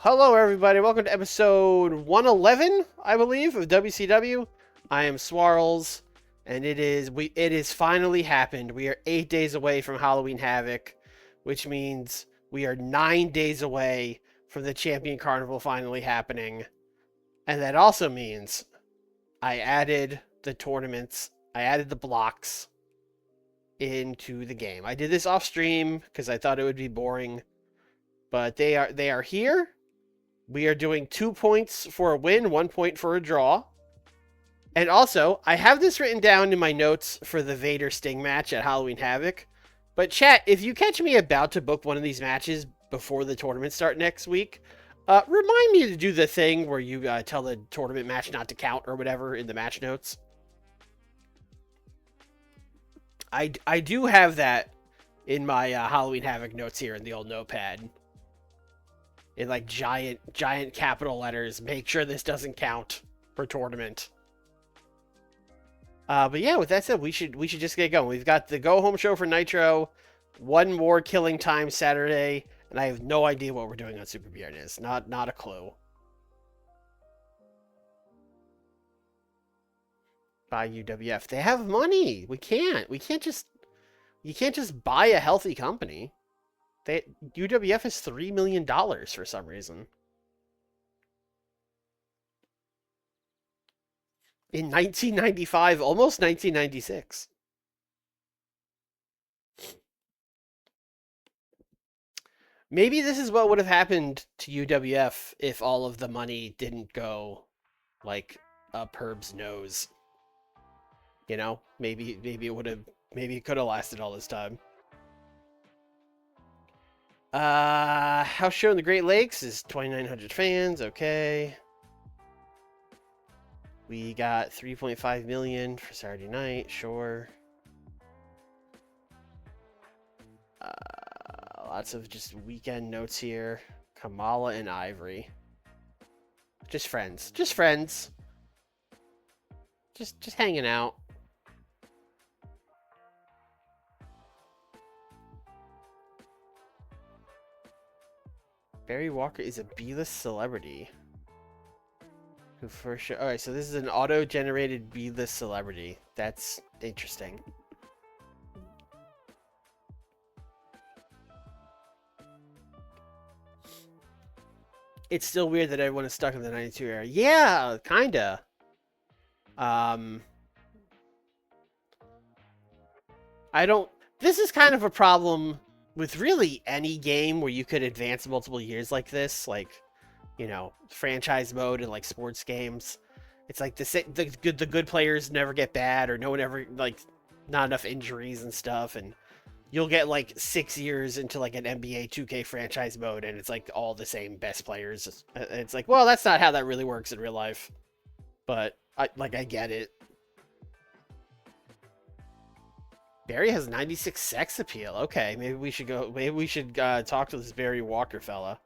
Hello, everybody. Welcome to episode 111, I believe, of WCW. I am Swarls, and it is finally happened. We are 8 days away from Halloween Havoc, which means we are 9 days away from the Champion Carnival finally happening. And that also means I added the tournaments, I added the blocks into the game. I did this off stream because I thought it would be boring, but they are here. We are doing 2 points for a win, 1 point for a draw. And also, I have this written down in my notes for the Vader Sting match at Halloween Havoc. But chat, if you catch me about to book one of these matches before the tournament start next week, remind me to do the thing where you tell the tournament match not to count or whatever in the match notes. I do have that in my Halloween Havoc notes here in the old notepad. In like giant capital letters. Make sure this doesn't count for tournament. But yeah, with that said, we should just get going. We've got the go home show for Nitro, one more killing time Saturday, and I have no idea what we're doing on Super Viernes. Not a clue. Buy UWF. They have money. We can't just buy a healthy company. UWF is $3 million for some reason. In 1995, almost 1996. Maybe this is what would have happened to UWF if all of the money didn't go, like, up Herb's nose. You know? Maybe it could have lasted all this time. House show in the Great Lakes is 2,900 fans. Okay. We got 3.5 million for Saturday night. Sure. Lots of just weekend notes here. Kamala and Ivory. Just friends. Just friends. Just hanging out. Barry Walker is a B-list celebrity. Who for sure... Alright, so this is an auto-generated B-list celebrity. That's interesting. It's still weird that everyone is stuck in the 92 era. Yeah, kinda. I don't... This is kind of a problem with really any game where you could advance multiple years like this, like, you know, franchise mode and like sports games. It's like the good players never get bad, or no one ever, like, not enough injuries and stuff, and you'll get like 6 years into like an NBA 2K franchise mode and it's like all the same best players. It's like, well, that's not how that really works in real life. But I get it. Barry has 96 sex appeal. Okay, maybe we should go. Maybe we should talk to this Barry Walker fella.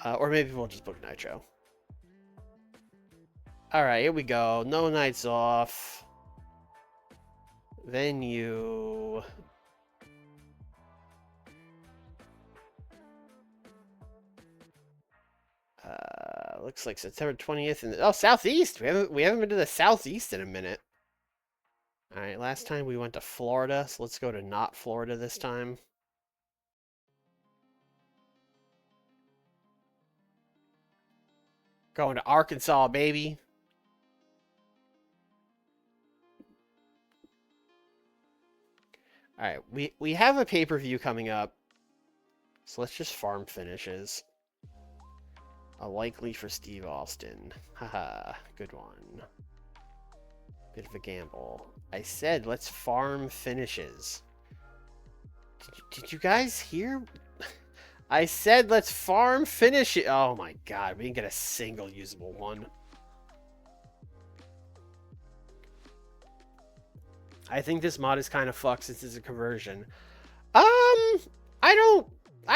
Or maybe we'll just book Nitro. All right, here we go. No nights off. Venue. Looks like September 20th. And Southeast. We haven't been to the Southeast in a minute. All right, last time we went to Florida, so let's go to not Florida this time. Going to Arkansas, baby. All right, we have a pay-per-view coming up, so let's just farm finishes. A likely for Steve Austin. Haha, good one. Bit of a gamble. I said let's farm finishes. Did you guys hear? I said let's farm finishes. Oh my god, we didn't get a single usable one. I think this mod is kind of fucked since it's a conversion. I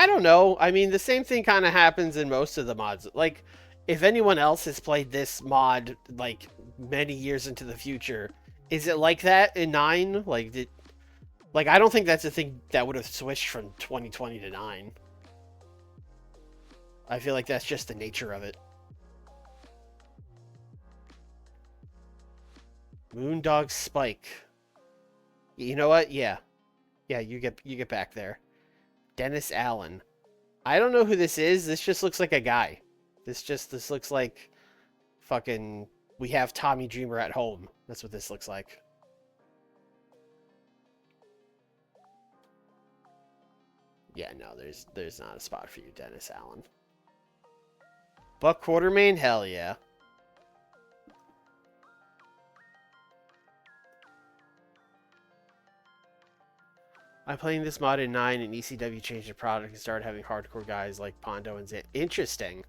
don't know. I mean, the same thing kind of happens in most of the mods. Like, if anyone else has played this mod like many years into the future, is it like that in 9? Like, I don't think that's a thing that would have switched from 2020 to 9. I feel like that's just the nature of it. Moondog Spike. You know what? Yeah. Yeah, you get back there. Dennis Allen. I don't know who this is. This just looks like a guy. This looks like fucking we have Tommy Dreamer at home. That's what this looks like. Yeah, no, there's not a spot for you, Dennis Allen. Buck Quartermain? Hell yeah. I'm playing this mod in 9 and ECW changed the product and started having hardcore guys like Pondo and Zan. Interesting.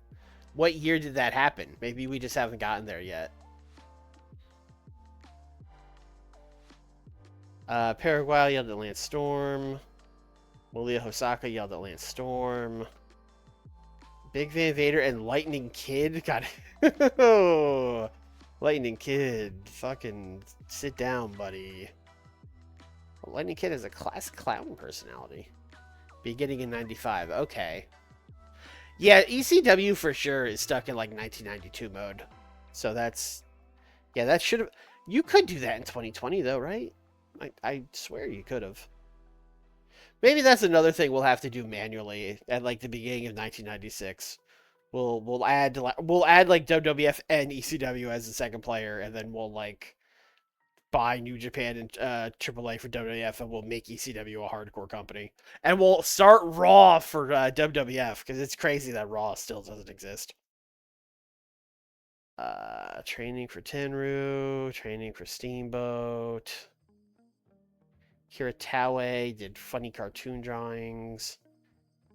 What year did that happen? Maybe we just haven't gotten there yet. Paraguay yelled at Lance Storm. Malia Hosaka yelled at Lance Storm. Big Van Vader and Lightning Kid? God. Lightning Kid. Fucking sit down, buddy. Lightning Kid has a classic clown personality. Beginning in 95. Okay. Yeah, ECW for sure is stuck in like 1992 mode. So that's... Yeah, that should have... You could do that in 2020 though, right? I swear you could have. Maybe that's another thing we'll have to do manually at like the beginning of 1996. We'll add like WWF and ECW as the second player, and then we'll like buy New Japan and AAA for WWF, and we'll make ECW a hardcore company, and we'll start Raw for WWF because it's crazy that Raw still doesn't exist. Training for Tenru, training for Steamboat. Hiratawe did funny cartoon drawings.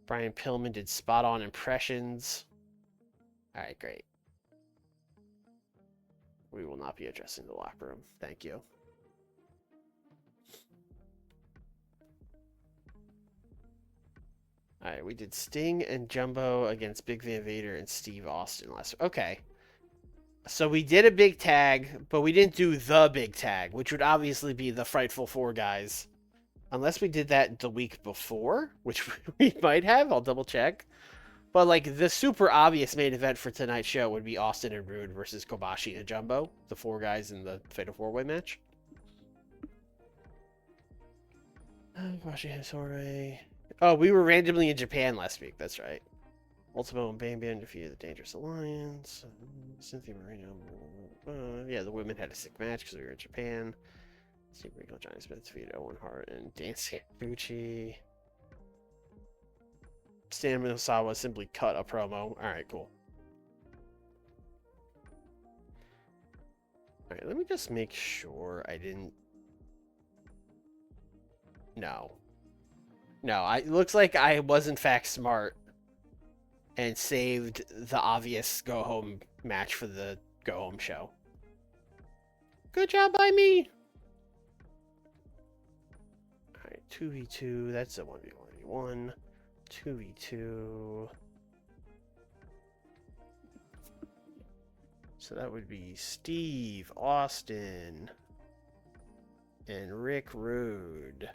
Brian Pillman did spot-on impressions. All right, great. We will not be addressing the locker room. Thank you. All right, we did Sting and Jumbo against Big Van Vader and Steve Austin last. Okay. So we did a big tag, but we didn't do the big tag, which would obviously be the Frightful Four guys. Unless we did that the week before, which we might have. I'll double check. But like the super obvious main event for tonight's show would be Austin and Rude versus Kobashi and Jumbo, the four guys in the Fatal 4-Way match. Kobashi has Jorge. Oh, we were randomly in Japan last week. That's right. Ultimo and Bam Bam defeated the Dangerous Alliance. Cynthia Marino. Yeah, the women had a sick match because we were in Japan. Steve Rico, Johnny Smith defeated Owen Hart and Dan Gucci. Stan Misawa simply cut a promo. Alright, cool. Alright, let me just make sure I didn't... No. No, it looks like I was in fact smart and saved the obvious go-home match for the go-home show. Good job by me! Alright, 2v2. That's a 1v1v1. 2v2. So that would be Steve Austin and Rick Rude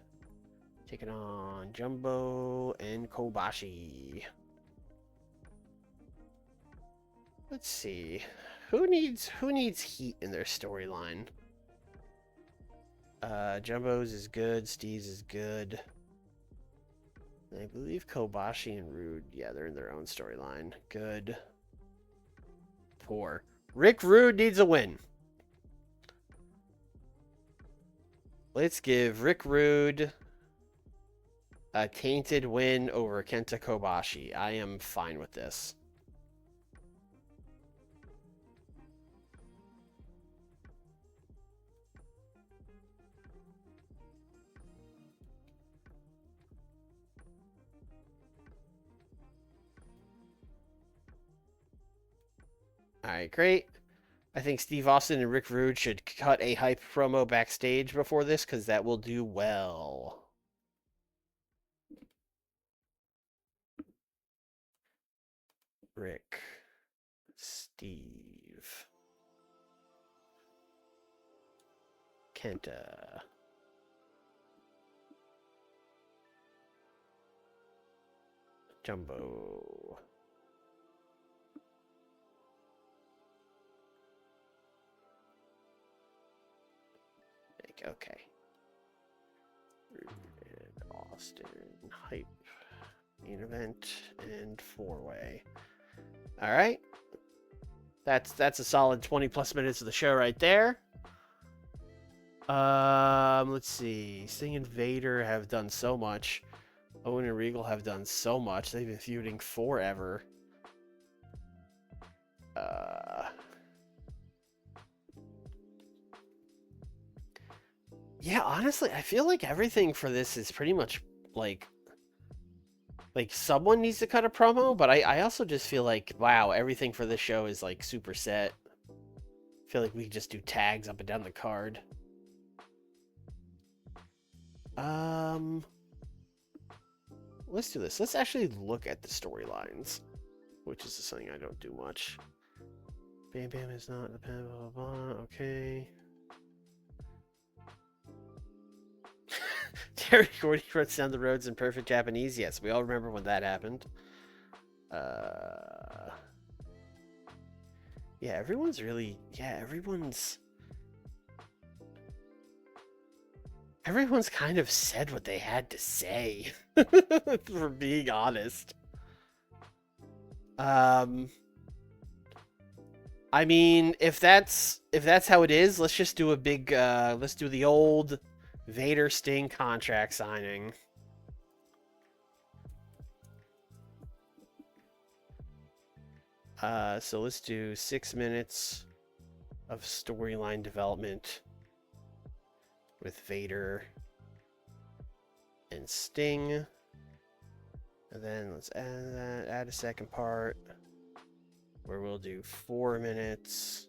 taking on Jumbo and Kobashi. Let's see. Who needs heat in their storyline? Jumbo's is good, Steve's is good. I believe Kobashi and Rude, yeah, they're in their own storyline. Good. Poor. Rick Rude needs a win. Let's give Rick Rude a tainted win over Kenta Kobashi. I am fine with this. Alright, great. I think Steve Austin and Rick Rude should cut a hype promo backstage before this, because that will do well. Rick. Steve. Kenta. Jumbo. Okay. Austin hype. Main event and 4-way. All right. That's a solid 20 plus minutes of the show right there. Let's see. Sting and Vader have done so much. Owen and Regal have done so much. They've been feuding forever. Yeah, honestly, I feel like everything for this is pretty much like someone needs to cut a promo, but I also just feel like, wow, everything for this show is like super set. I feel like we could just do tags up and down the card. Let's do this. Let's actually look at the storylines, which is something I don't do much. Bam Bam is not dependable, blah, blah, blah. Okay. Terry Gordy runs down the roads in perfect Japanese. Yes, we all remember when that happened. Yeah, everyone's really... Yeah, everyone's kind of said what they had to say, for being honest. I mean, if that's how it is, let's just do a big, let's do the old Vader Sting contract signing. So let's do 6 minutes of storyline development with Vader and Sting. And then let's add a second part where we'll do 4 minutes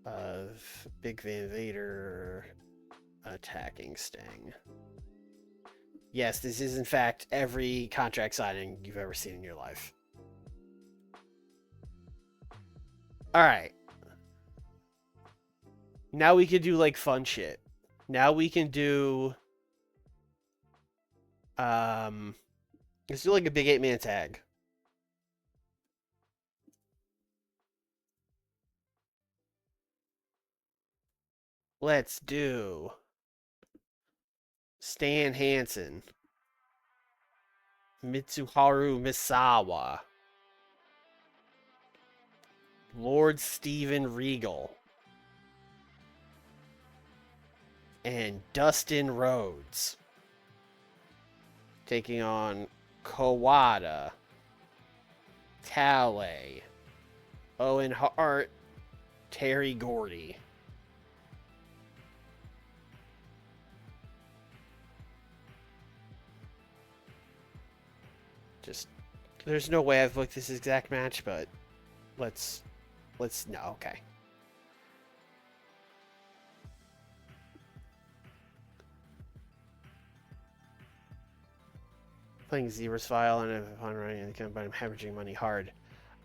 of Big Van Vader attacking Sting. Yes, this is in fact every contract signing you've ever seen in your life. Alright. Now we can do like fun shit. Now we can do... let's do like a big 8-man tag. Let's do Stan Hansen, Mitsuharu Misawa, Lord Steven Regal, and Dustin Rhodes taking on Kawada, Tale, Owen Hart, Terry Gordy. Just, there's no way I've booked this exact match, but let's no, okay. Playing Zebra's file and upon running the company, I'm hemorrhaging money hard.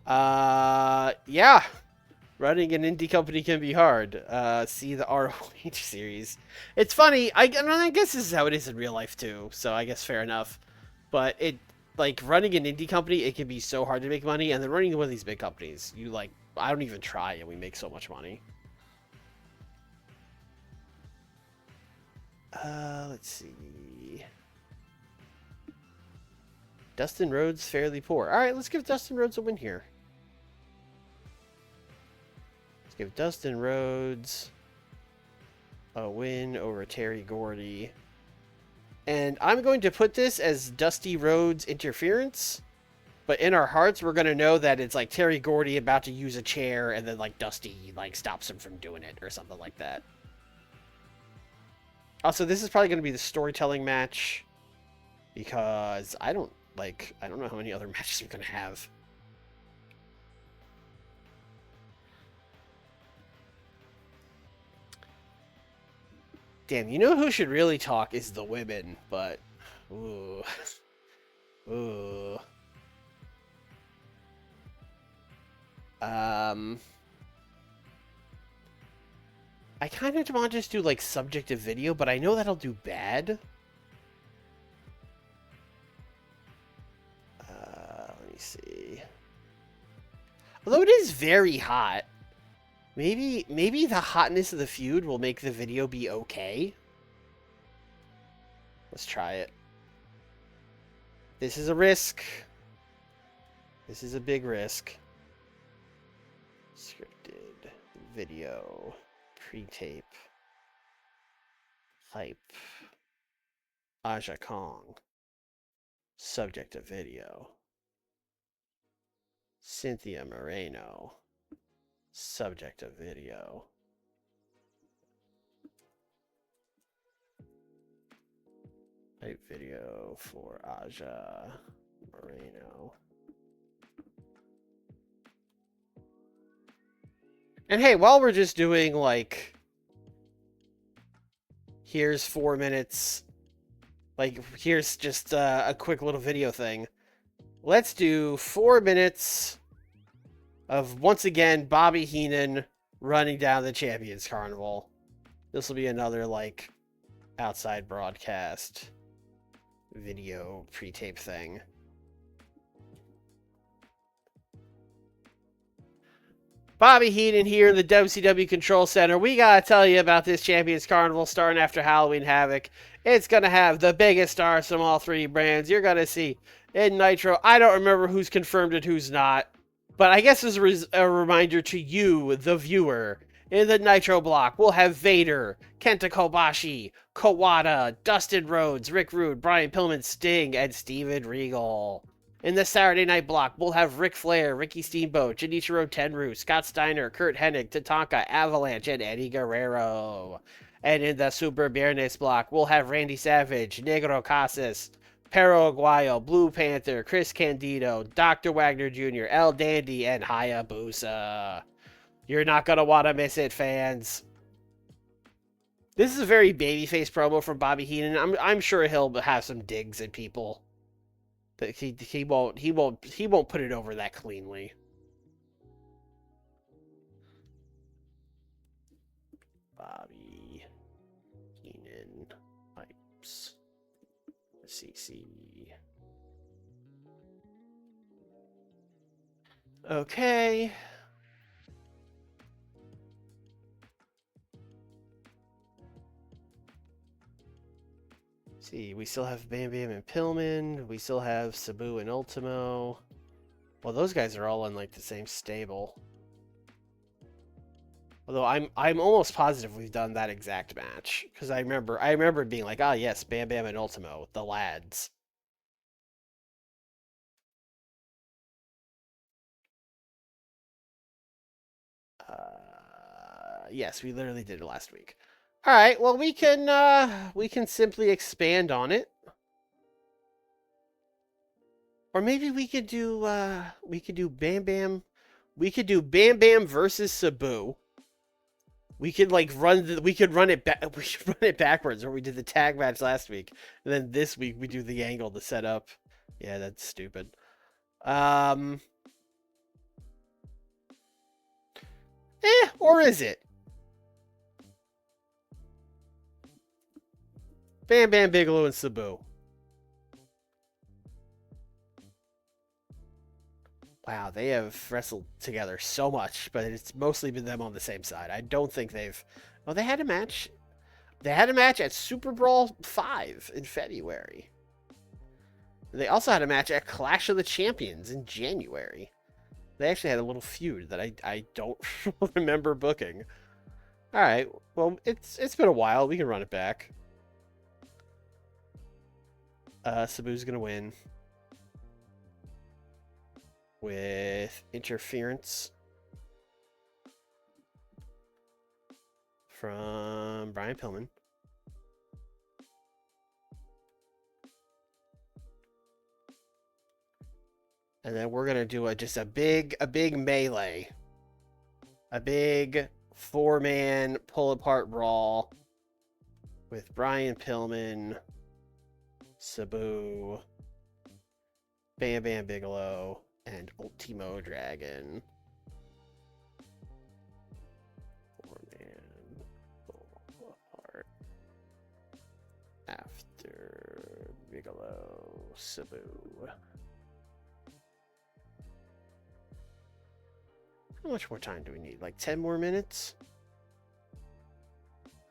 Yeah. Running an indie company can be hard. See the ROH series. It's funny. I guess this is how it is in real life too. So I guess fair enough. But it, like, running an indie company, it can be so hard to make money. And then running one of these big companies, you like, I don't even try and we make so much money. Let's see. Dustin Rhodes fairly poor. All right, let's give Dustin Rhodes a win here. Let's give Dustin Rhodes a win over Terry Gordy. And I'm going to put this as Dusty Rhodes interference. But in our hearts, we're going to know that it's like Terry Gordy about to use a chair and then like Dusty like stops him from doing it or something like that. Also, this is probably going to be the storytelling match because I don't know how many other matches I'm going to have. Damn, you know who should really talk is the women, but... Ooh. Ooh. I kind of want to just do, like, subjective video, but I know that'll do bad. Let me see. Although it is very hot. Maybe the hotness of the feud will make the video be okay. Let's try it. This is a risk. This is a big risk. Scripted video pre-tape hype. Aja Kong. Subject of video. Cynthia Moreno. Subject of video. Hype video for Aja Moreno. And hey, while we're just doing like, here's 4 minutes, like here's just a quick little video thing. Let's do 4 minutes of, once again, Bobby Heenan running down the Champions Carnival. This will be another like outside broadcast video pre-tape thing. Bobby Heenan here in the WCW Control Center. We gotta tell you about this Champions Carnival starting after Halloween Havoc. It's gonna have the biggest stars from all three brands. You're gonna see in Nitro. I don't remember who's confirmed and who's not, but I guess as a reminder to you, the viewer, in the Nitro block, we'll have Vader, Kenta Kobashi, Kawada, Dustin Rhodes, Rick Rude, Brian Pillman, Sting, and Steven Regal. In the Saturday night block, we'll have Ric Flair, Ricky Steamboat, Genichiro Tenryu, Scott Steiner, Kurt Hennig, Tatanka, Avalanche, and Eddie Guerrero. And in the Super Viernes block, we'll have Randy Savage, Negro Casas, Perro Aguayo, Blue Panther, Chris Candido, Dr. Wagner Jr., El Dandy, and Hayabusa. You're not going to want to miss it, fans. This is a very babyface promo from Bobby Heenan. I'm sure he'll have some digs at people. But he won't put it over that cleanly. Bobby Heenan pipes CC. Okay. See, we still have Bam Bam and Pillman. We still have Sabu and Ultimo. Well, those guys are all in like the same stable. Although I'm almost positive we've done that exact match, because I remember being like, ah, yes, Bam Bam and Ultimo, the lads. Yes, we literally did it last week. All right, well, we can simply expand on it. Or maybe we could do Bam Bam. We could do Bam Bam versus Sabu. We could like we could run it back. We should run it backwards, where we did the tag match last week, and then this week we do the angle to set up. Yeah, that's stupid. Or is it? Bam Bam Bigelow and Sabu. Wow, they have wrestled together so much, but it's mostly been them on the same side. I don't think they've... Oh, they had a match. They had a match at Super Brawl 5 in February. They also had a match at Clash of the Champions in January. They actually had a little feud that I don't remember booking. All right, well, it's been a while. We can run it back. Sabu's gonna win with interference from Brian Pillman. And then we're gonna do just a big melee, a big 4-man pull apart brawl with Brian Pillman, Sabu, Bam Bam Bigelow, and Ultimo Dragon. 4-man pull apart after Bigelow, Sabu. How much more time do we need? Like 10 more minutes?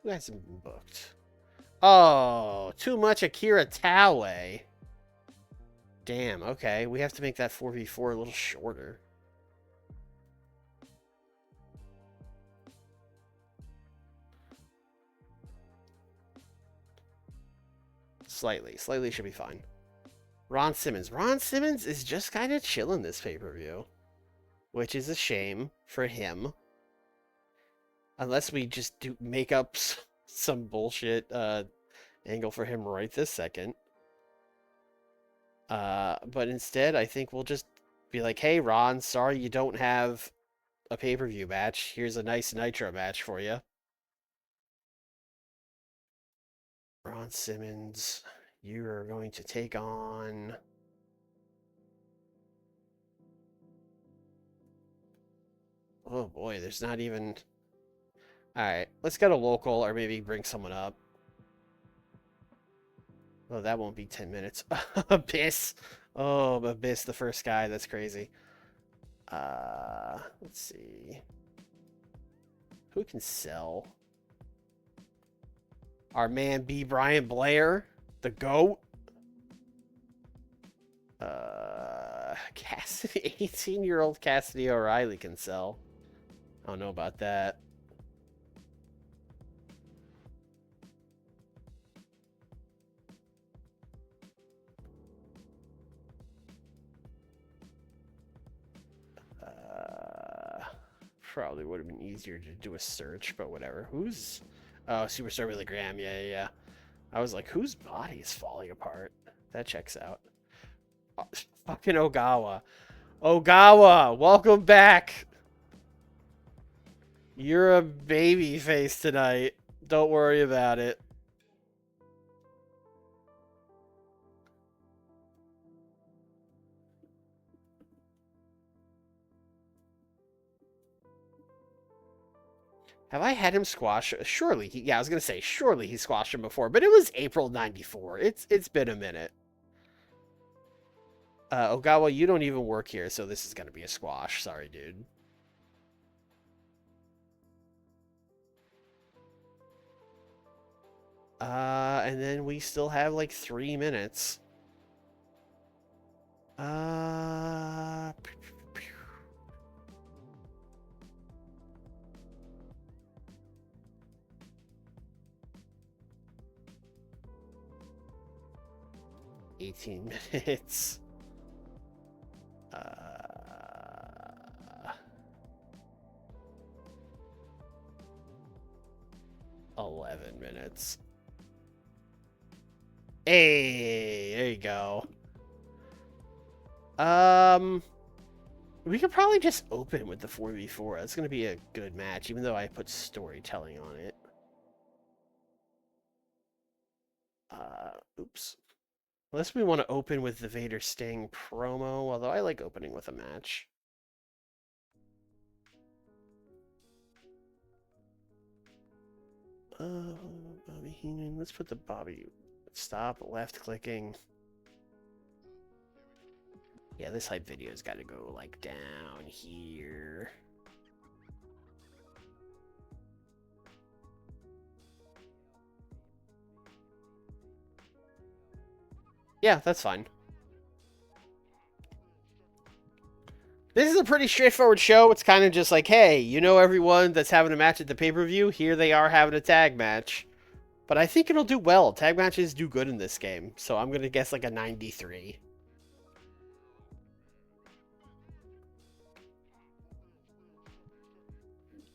Who hasn't been booked? Oh, too much Akira Taue. Damn, okay. We have to make that 4v4 a little shorter. Slightly. Slightly should be fine. Ron Simmons. Ron Simmons is just kind of chilling this pay-per-view. Which is a shame for him. Unless we just make up some bullshit angle for him right this second. But instead, I think we'll just be like, hey, Ron, sorry you don't have a pay-per-view match. Here's a nice Nitro match for you. Ron Simmons, you are going to take on... Oh boy, there's not even... Alright, let's get a local or maybe bring someone up. Oh, that won't be 10 minutes. Abyss. Oh, Abyss, the first guy. That's crazy. Let's see. Who can sell? Our man B. Brian Blair, the GOAT. Cassidy, 18-year-old Cassidy O'Reilly can sell. I don't know about that. Probably would have been easier to do a search, but whatever. Who's... Oh, Superstar Billy Graham. Yeah. I was like, whose body is falling apart? That checks out. Oh, fucking Ogawa. Ogawa, welcome back. You're a baby face tonight. Don't worry about it. Have I had him squash? Surely he... Yeah, I was going to say, surely he squashed him before, but it was April 94. It's been a minute. Ogawa, you don't even work here, so this is going to be a squash. Sorry, dude. And then we still have like 3 minutes. 18 minutes. 11 minutes. Hey, there you go. We could probably just open with the 4v4. That's going to be a good match, even though I put storytelling on it. Oops. Unless we want to open with the Vader Sting promo, although I like opening with a match. Bobby Heenan. Let's put the Bobby. Stop left clicking. Yeah, this hype video's got to go like down here. Yeah, that's fine. This is a pretty straightforward show. It's kind of just like, hey, you know everyone that's having a match at the pay-per-view? Here they are having a tag match. But I think it'll do well. Tag matches do good in this game. So I'm going to guess like a 93.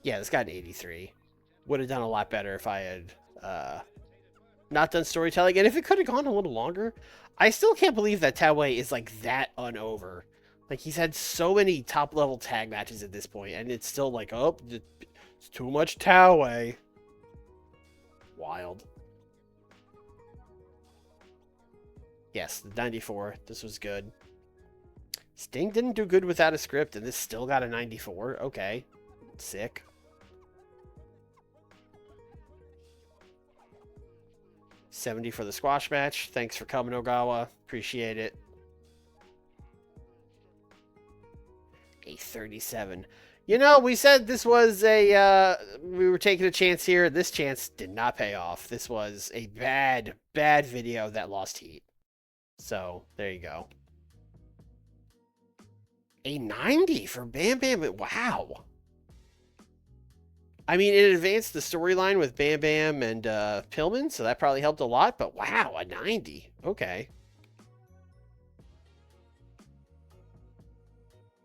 Yeah, this got an 83. Would have done a lot better if I had not done storytelling. And if it could have gone a little longer, I still can't believe that Taue is like that unover. Like, he's had so many top-level tag matches at this point, and it's still like, oh, it's too much Taue. Wild. Yes, the 94. This was good. Sting didn't do good without a script, and this still got a 94. Okay. Sick. $70 for the squash match. Thanks for coming, Ogawa. Appreciate it. A 37. You know, we said this was a, we were taking a chance here. This chance did not pay off. This was a bad, bad video that lost heat. So, there you go. A 90 for Bam Bam. Wow. I mean, it advanced the storyline with Bam Bam and Pillman, so that probably helped a lot, but wow, a 90. Okay.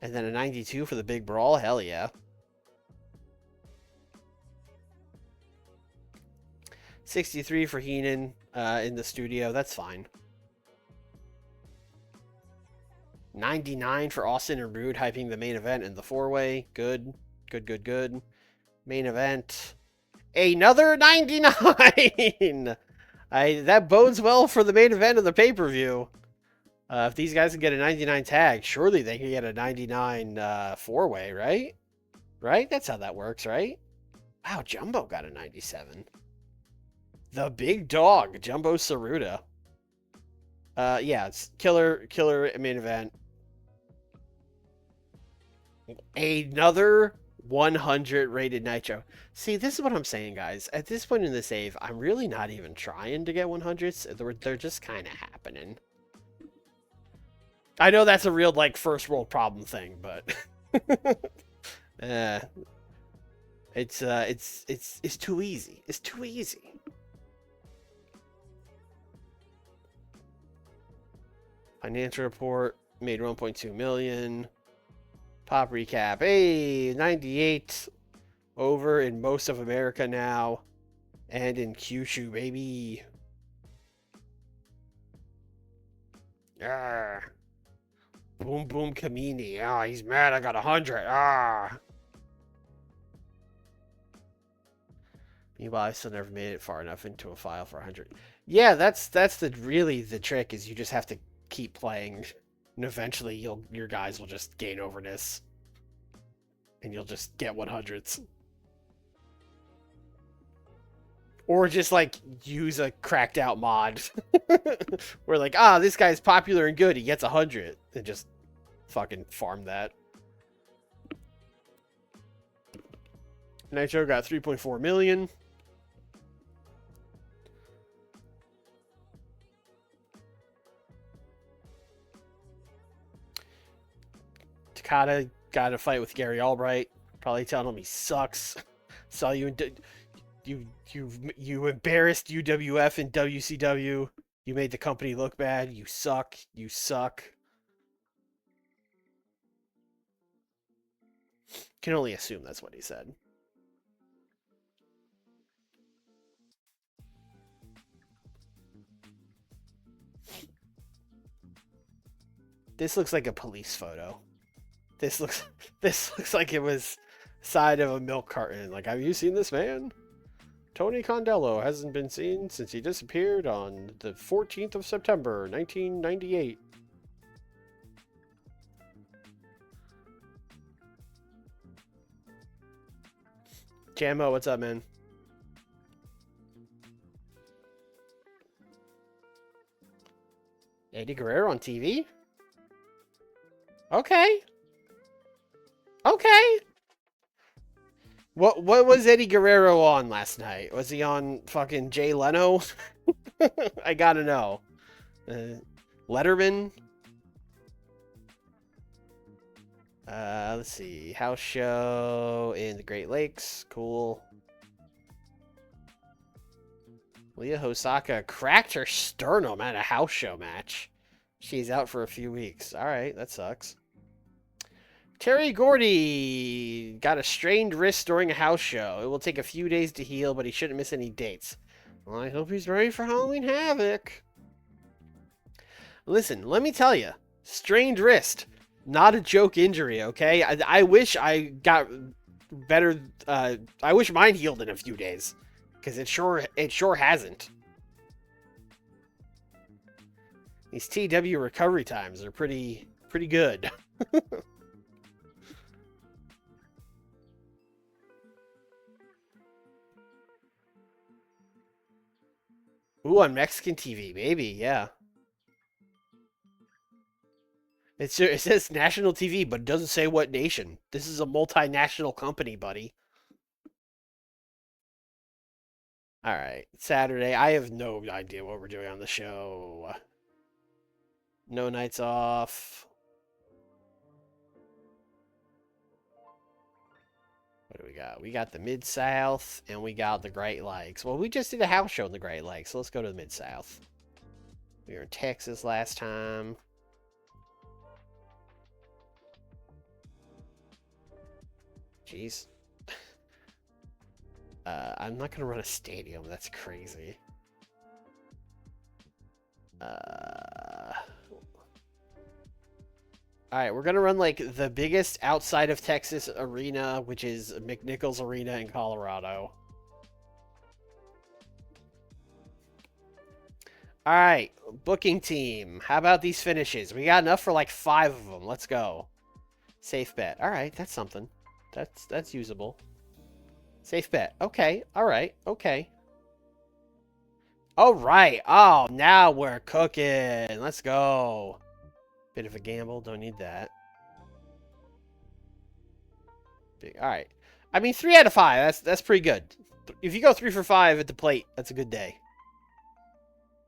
And then a 92 for the big brawl. Hell yeah. 63 for Heenan in the studio. That's fine. 99 for Austin and Rude hyping the main event and the four-way. Good. Good, good, good. Main event. Another 99! That bodes well for the main event of the pay-per-view. If these guys can get a 99 tag, surely they can get a 99 four-way, right? Right? That's how that works, right? Wow, Jumbo got a 97. The big dog, Jumbo Saruta. Yeah, it's killer main event. Another 100 rated Nitro. See, this is what I'm saying, guys. At this point in the save, I'm really not even trying to get 100s. They're just kind of happening. I know that's a real, like, first world problem thing, but it's too easy. It's too easy. Financial report made 1.2 million. Pop recap. Hey, 98 over in most of America now, and in Kyushu, baby. Arrgh. Boom Boom Kamini. Ah, he's mad. I got 100. Ah. Meanwhile, I still never made it far enough into a file for 100. Yeah, that's really the trick, is you just have to keep playing, and eventually your guys will just gain overness, and you'll just get 100s. Or just, like, use a cracked out mod. Where, like, this guy's popular and good, he gets 100. And just fucking farm that. Nitro got 3.4 million. Takada got a fight with Gary Albright. Probably telling him he sucks. Saw you in you embarrassed UWF and WCW. You made the company look bad. You suck. You suck. Can only assume that's what he said. This looks like a police photo. This looks like it was side of a milk carton. Like, have you seen this man? Tony Condello hasn't been seen since he disappeared on the 14th of September, 1998. Jammo, what's up, man? Eddie Guerrero on TV? Okay. Okay. What was Eddie Guerrero on last night? Was he on fucking Jay Leno? I gotta know. Letterman? Let's see. House show in the Great Lakes. Cool. Leah Hosaka cracked her sternum at a house show match. She's out for a few weeks. Alright, that sucks. Terry Gordy got a strained wrist during a house show. It will take a few days to heal, but he shouldn't miss any dates. Well, I hope he's ready for Halloween Havoc. Listen, let me tell you. Strained wrist. Not a joke injury, okay? I wish I got better. I wish mine healed in a few days. Because it sure hasn't. These TEW recovery times are pretty good. Ooh, on Mexican TV, maybe, yeah. It says national TV, but it doesn't say what nation. This is a multinational company, buddy. All right, Saturday. I have no idea what we're doing on the show. No nights off. What do we got? We got the Mid-South, and we got the Great Lakes. Well, we just did a house show in the Great Lakes, so let's go to the Mid-South. We were in Texas last time. Jeez. I'm not going to run a stadium. That's crazy. Alright, we're going to run, like, the biggest outside of Texas arena, which is McNichols Arena in Colorado. Alright, booking team. How about these finishes? We got enough for, like, 5 of them. Let's go. Safe bet. Alright, that's something. That's usable. Safe bet. Okay, alright, okay. Alright, oh, now we're cooking. Let's go. Bit of a gamble, don't need that. All right. I mean, 3 out of 5. That's pretty good. If you go 3 for 5 at the plate, that's a good day.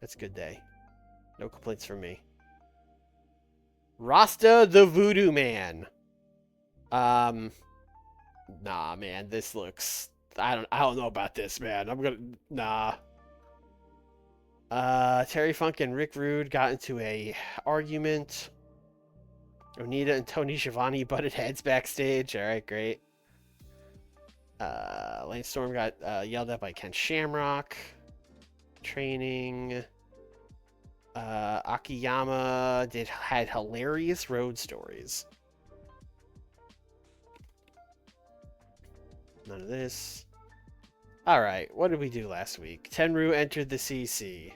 That's a good day. No complaints from me. Rasta the Voodoo Man. Nah, man, this looks. I don't know about this, man. Nah. Terry Funk and Rick Rude got into a argument. Onita and Tony Schiavone butted heads backstage. All right, great. Lane Storm got yelled at by Ken Shamrock. Training. Akiyama had hilarious road stories. None of this. All right, what did we do last week? Tenryu entered the CC.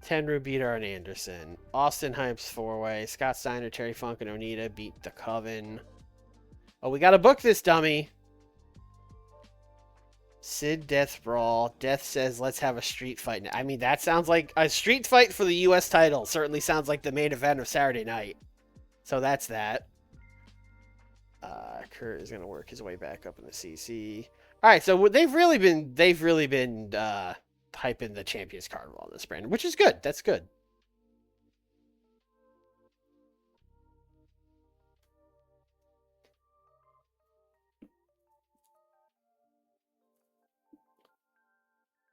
Tenryu beat Arn Anderson. Austin Hypes 4-way. Scott Steiner, Terry Funk, and Onita beat the Coven. Oh, we got to book this dummy. Sid Death Brawl. Death says, let's have a street fight. I mean, that sounds like a street fight for the U.S. title. Certainly sounds like the main event of Saturday night. So that's that. Kurt is going to work his way back up in the CC. All right, so they've really been hyping the Champions Carnival on this brand, which is good. That's good.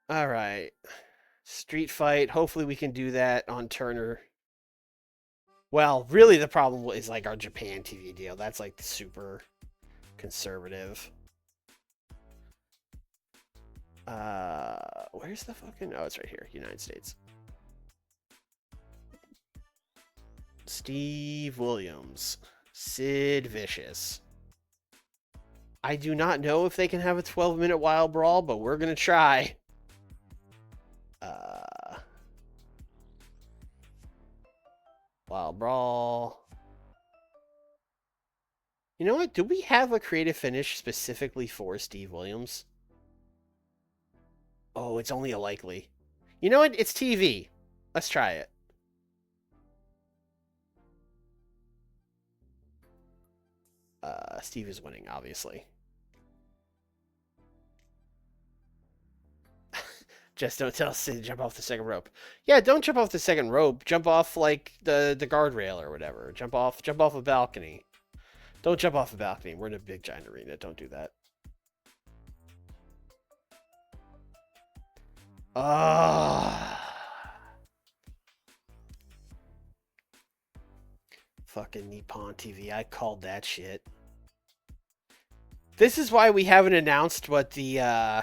All right. Street fight. Hopefully we can do that on Turner. Well, really the problem is like our Japan TV deal. That's like super conservative. Where's the fucking... Oh, it's right here. United States. Steve Williams. Sid Vicious. I do not know if they can have a 12-minute wild brawl, but we're going to try. Wild brawl. You know what? Do we have a creative finish specifically for Steve Williams? Oh, it's only a likely. You know what? It's TV. Let's try it. Steve is winning, obviously. Just don't tell Sid to jump off the second rope. Yeah, don't jump off the second rope. Jump off like the guardrail or whatever. Jump off a balcony. Don't jump off a balcony. We're in a big giant arena. Don't do that. Fucking Nippon TV. I called that shit. This is why we haven't announced what the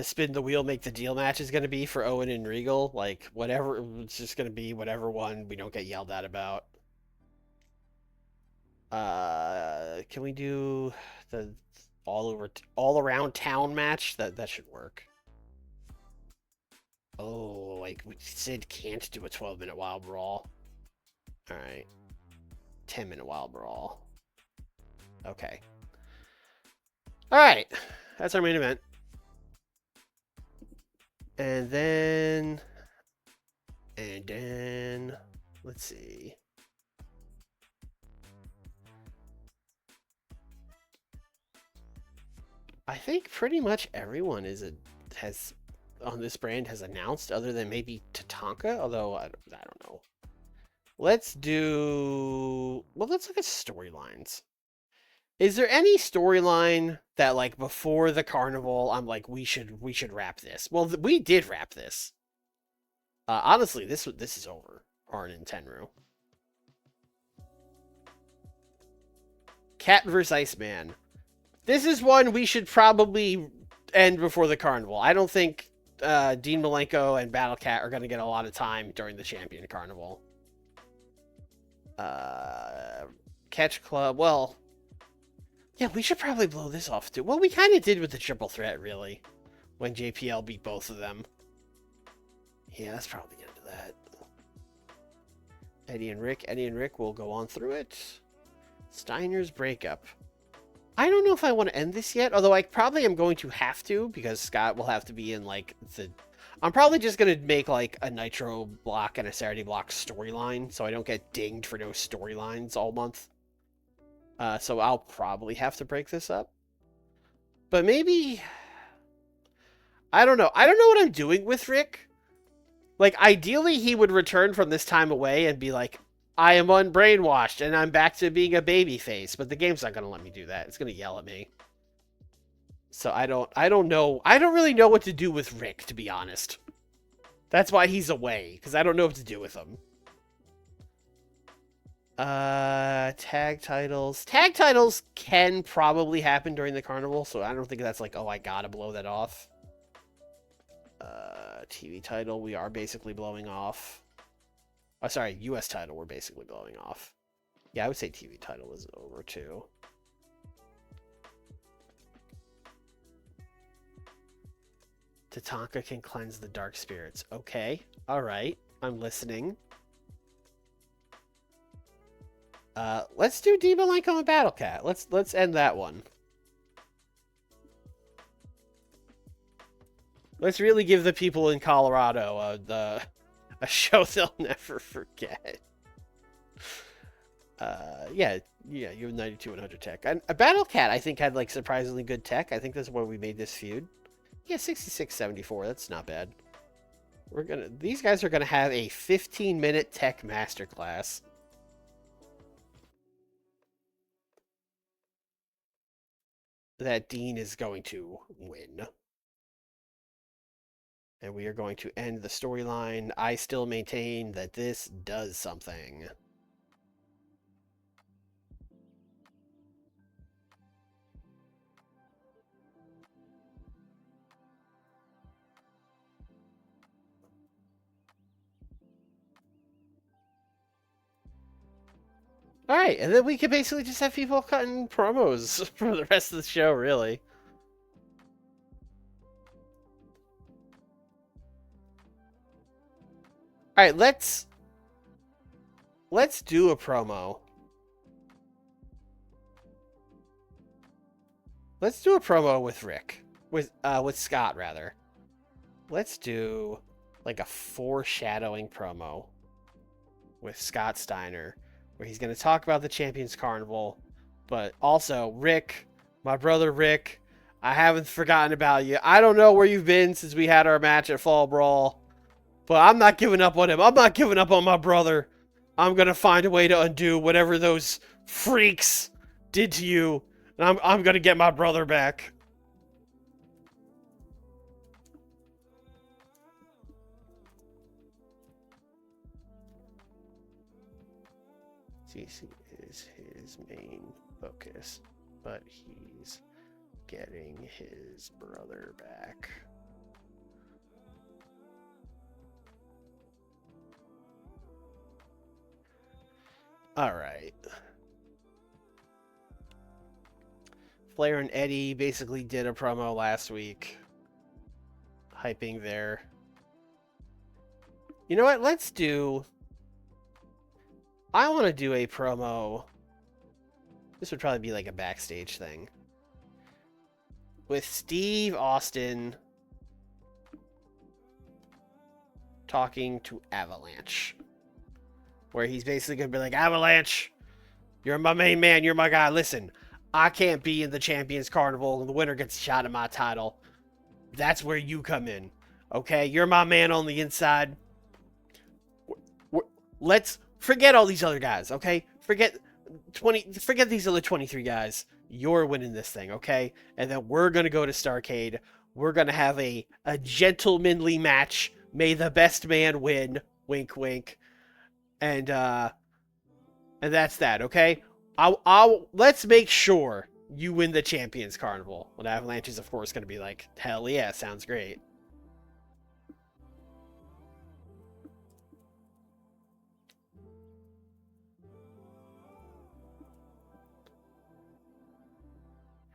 spin the wheel make the deal match is going to be for Owen and Regal. Like, whatever, it's just going to be whatever one we don't get yelled at about. Can we do the all around town match? That should work. Oh, like Sid can't do a 12-minute wild brawl. All right, 10-minute wild brawl. Okay. All right, that's our main event. And then, let's see. I think pretty much everyone has on this brand has announced, other than maybe Tatanka, although I don't know. Let's look at storylines. Is there any storyline that like before the carnival I'm like we should wrap this? Well, we did wrap this. Honestly, this is over. Arn and Tenru. Cat vs Iceman. This is one we should probably end before the carnival. I don't think Dean Malenko and Battle Cat are going to get a lot of time during the Champion Carnival. Catch Club. Well, yeah, we should probably blow this off too. Well, we kind of did with the triple threat, really, when JPL beat both of them. Yeah, that's probably the end of that. Eddie and Rick will go on through it. Steiner's breakup. I don't know if I want to end this yet, although I probably am going to have to, because Scott will have to be in, like, the... I'm probably just going to make, like, a Nitro block and a Saturday block storyline, so I don't get dinged for no storylines all month. So I'll probably have to break this up. But maybe... I don't know. I don't know what I'm doing with Rick. Like, ideally, he would return from this time away and be like, I am unbrainwashed, and I'm back to being a babyface. But the game's not going to let me do that. It's going to yell at me. So I don't know. I don't really know what to do with Rick, to be honest. That's why he's away, because I don't know what to do with him. Tag titles. Tag titles can probably happen during the carnival, so I don't think that's like, oh, I gotta blow that off. TV title, we are basically blowing off. Oh, sorry, US title, we're basically blowing off. Yeah, I would say TV title is over, too. Tatanka can cleanse the dark spirits. Okay, alright, I'm listening. Let's do Dean Malenko and Battle Cat. Let's end that one. Let's really give the people in Colorado a show they'll never forget. Yeah, you have 92 100 tech. And a Battle Cat, I think, had like surprisingly good tech. I think that's why we made this feud. Yeah, 66-74. That's not bad. These guys are gonna have a 15-minute tech masterclass. That Dean is going to win. And we are going to end the storyline. I still maintain that this does something. Alright, and then we could basically just have people cutting promos for the rest of the show, really. Alright, let's do a promo. Let's do a promo with Rick. With Scott, rather. Let's do, like, a foreshadowing promo with Scott Steiner, where he's going to talk about the Champions Carnival, but also, Rick, my brother Rick, I haven't forgotten about you. I don't know where you've been since we had our match at Fall Brawl, but I'm not giving up on him. I'm not giving up on my brother. I'm going to find a way to undo whatever those freaks did to you, and I'm going to get my brother back. CC is his main focus, but he's getting his brother back. Alright. Flair and Eddie basically did a promo last week, hyping their... You know what? Let's do... I want to do a promo. This would probably be like a backstage thing. With Steve Austin talking to Avalanche. Where he's basically going to be like, Avalanche, you're my main man, you're my guy. Listen, I can't be in the Champions Carnival and the winner gets a shot at my title. That's where you come in. Okay? You're my man on the inside. Let's forget all these other guys, okay? Forget these other 23 guys. You're winning this thing, okay? And then we're going to go to Starrcade. We're going to have a gentlemanly match. May the best man win. Wink wink. And that's that, okay? I'll let's make sure you win the Champions Carnival. Well, Avalanche is of course going to be like, "Hell yeah, sounds great."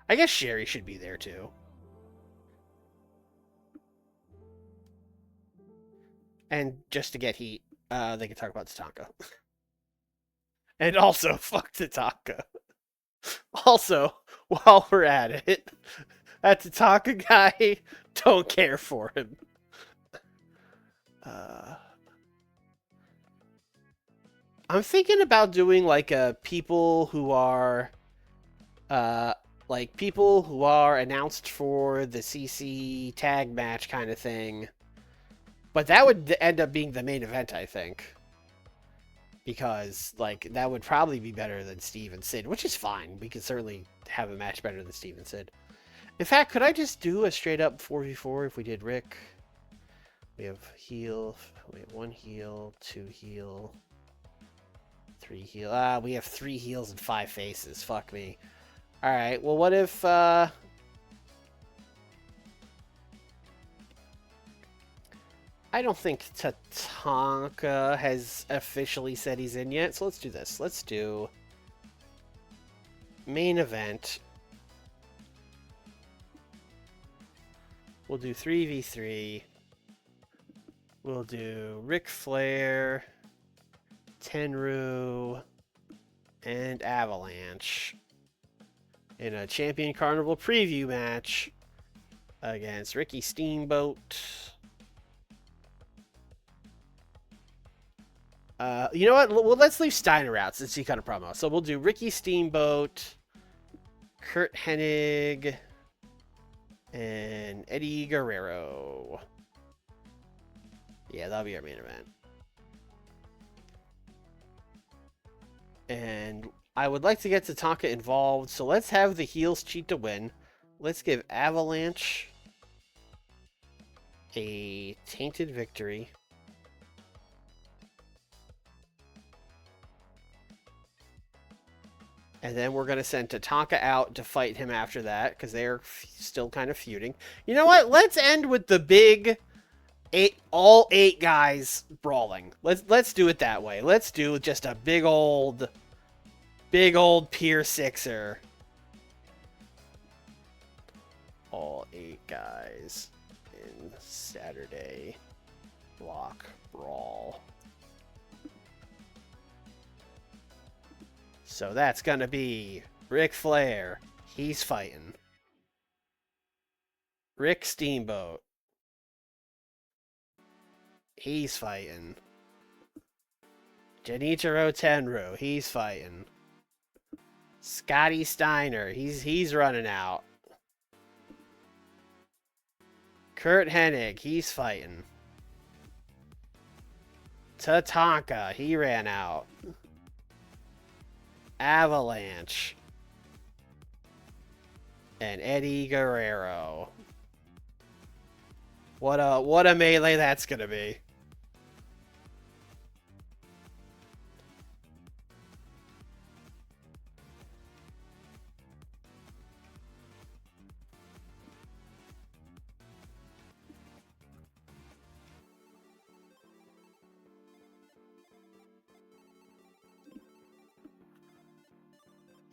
I guess Sherry should be there too. And just to get heat, they can talk about Tatanka. And also, fuck Tatanka. Also, while we're at it, that Tatanka guy, don't care for him. I'm thinking about doing like a people who are announced for the CC tag match kind of thing. But that would end up being the main event, I think. Because, like, that would probably be better than Steve and Sid, which is fine. We could certainly have a match better than Steve and Sid. In fact, could I just do a straight-up 4v4 if we did Rick? We have heal. We have 1 heal, 2 heal, 3 heal. We have 3 heals and 5 faces. Fuck me. Alright, well, what if, I don't think Tatanka has officially said he's in yet, so let's do this. Let's do main event. We'll do 3v3. We'll do Ric Flair, Tenryu, and Avalanche in a Champion Carnival preview match against Ricky Steamboat. You know what? Well, let's leave Steiner out since he cut a promo. So we'll do Ricky Steamboat, Kurt Hennig, and Eddie Guerrero. Yeah, that'll be our main event. And I would like to get Tatanka involved, so let's have the heels cheat to win. Let's give Avalanche a tainted victory. And then we're going to send Tatanka out to fight him after that, because they're still kind of feuding. You know what? Let's end with the big all 8 guys brawling. Let's do it that way. Let's do just a big old Pier Sixer. All 8 guys in Saturday Block Brawl. So that's going to be Ric Flair. He's fighting. Rick Steamboat. He's fighting. Genichiro Tenryu. He's fighting. Scotty Steiner. He's running out. Kurt Hennig. He's fighting. Tatanka. He ran out. Avalanche. And Eddie Guerrero. What a melee that's gonna be.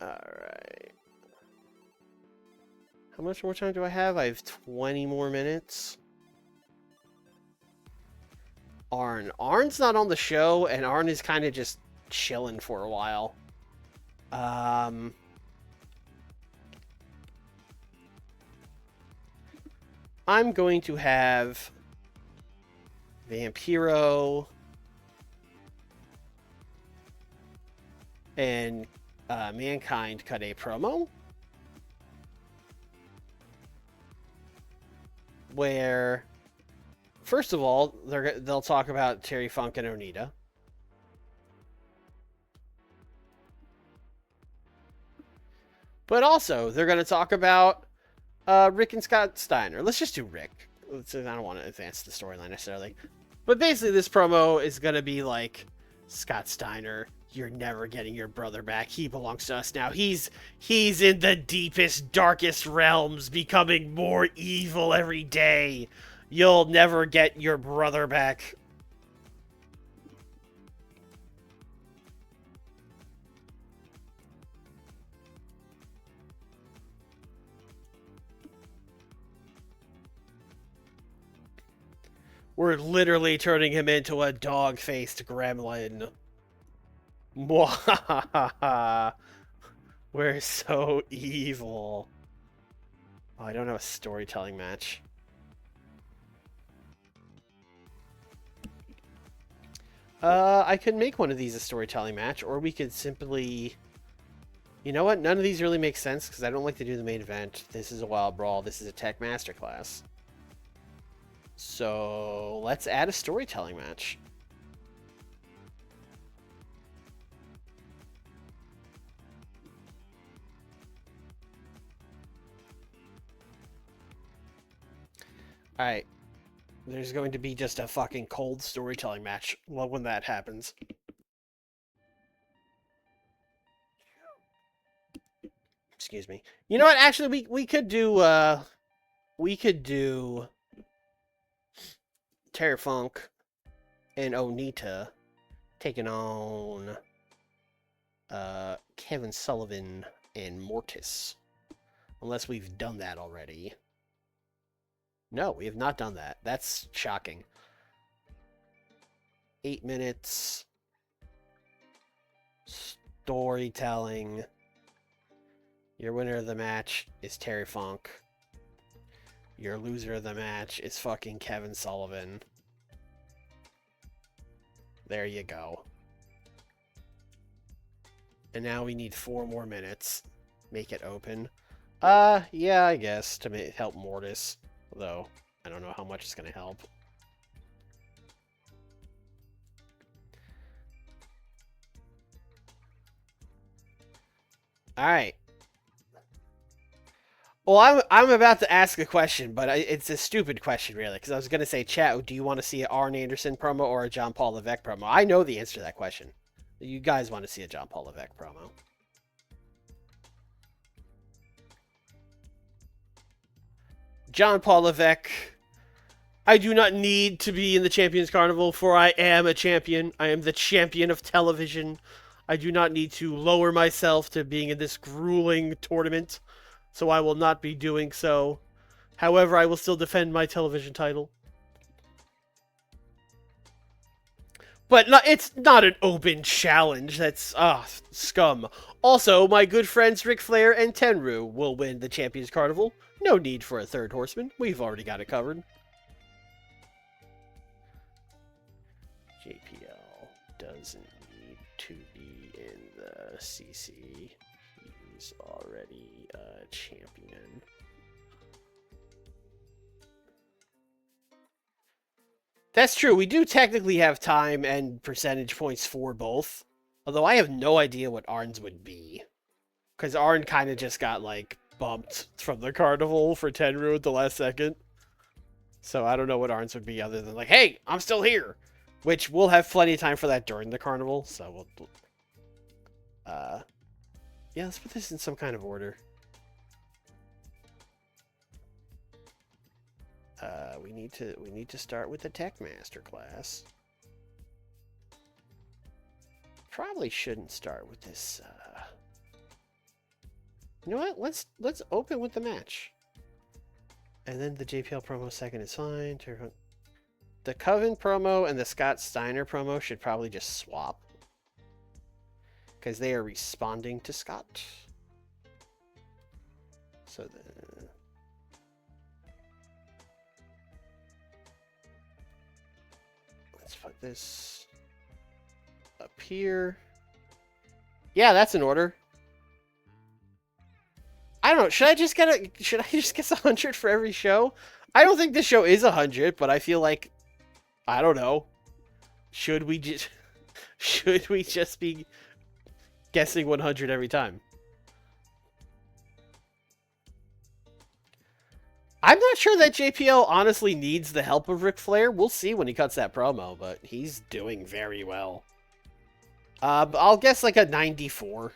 Alright. How much more time do I have? I have 20 more minutes. Arn. Arn's not on the show, and Arn is kind of just chilling for a while. I'm going to have Vampiro and Mankind cut a promo. where, first of all, they'll talk about Terry Funk and Onita. But also, they're going to talk about Rick and Scott Steiner. Let's just do Rick. I don't want to advance the storyline necessarily. But basically, this promo is going to be like, Scott Steiner, you're never getting your brother back. He belongs to us now. He's in the deepest, darkest realms, becoming more evil every day. You'll never get your brother back. We're literally turning him into a dog-faced gremlin. Mwahaha. We're so evil. Oh, I don't have a storytelling match. I could make one of these a storytelling match, or we could simply... You know what? None of these really make sense, because I don't like to do the main event. This is a Wild Brawl. This is a Tech Masterclass. So, let's add a storytelling match. Alright. There's going to be just a fucking cold storytelling match when that happens. Excuse me. You know what? Actually, we could do Terry Funk and Onita taking on Kevin Sullivan and Mortis. Unless we've done that already. No, we have not done that. That's shocking. 8 minutes. Storytelling. Your winner of the match is Terry Funk. Your loser of the match is fucking Kevin Sullivan. There you go. And now we need 4 more minutes. Make it open. Yeah, I guess, to help Mortis. Although, I don't know how much it's going to help. Alright. Well, I'm about to ask a question, but it's a stupid question, really, because I was going to say, chat, do you want to see an Arn Anderson promo or a John Paul Levesque promo? I know the answer to that question. You guys want to see a John Paul Levesque promo. John Paul Levesque, I do not need to be in the Champions Carnival, for I am a champion. I am the champion of television. I do not need to lower myself to being in this grueling tournament. So I will not be doing so. However, I will still defend my television title. But it's not an open challenge. That's, scum. Also, my good friends Ric Flair and Tenryu will win the Champions Carnival. No need for a third horseman. We've already got it covered. JPL doesn't need to be in the CC. He's already a champion. That's true. We do technically have time and percentage points for both. Although I have no idea what Arn's would be. Because Arn kind of just got, like, bumped from the carnival for Tenryu at the last second. So I don't know what Arn's would be other than, like, hey, I'm still here! Which we'll have plenty of time for that during the carnival. So we'll... yeah, let's put this in some kind of order. We need to start with the Tech Masterclass. Probably shouldn't start with this. You know what? Let's open with the match, and then the JPL promo second is fine. The Coven promo and the Scott Steiner promo should probably just swap because they are responding to Scott. So let's put this up here. Yeah, that's in order. I don't know. Should I just get 100 for every show? I don't think this show is 100, but I feel like, I don't know. Should we just should we just be guessing 100 every time? I'm not sure that JPL honestly needs the help of Ric Flair. We'll see when he cuts that promo, but he's doing very well. I'll guess like a 94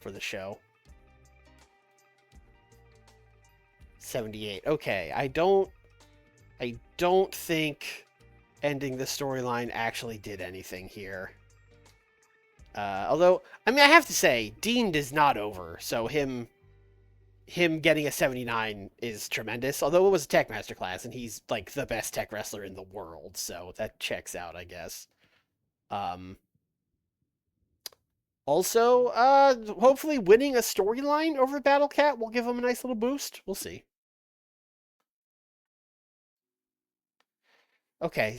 for the show. 78. Okay, I don't think ending the storyline actually did anything here. Although, I mean, I have to say, Dean is not over, so him getting a 79 is tremendous. Although it was a tech masterclass, and he's like the best tech wrestler in the world, so that checks out, I guess. Um, Also, hopefully winning a storyline over Battle Cat will give him a nice little boost. We'll see. Okay,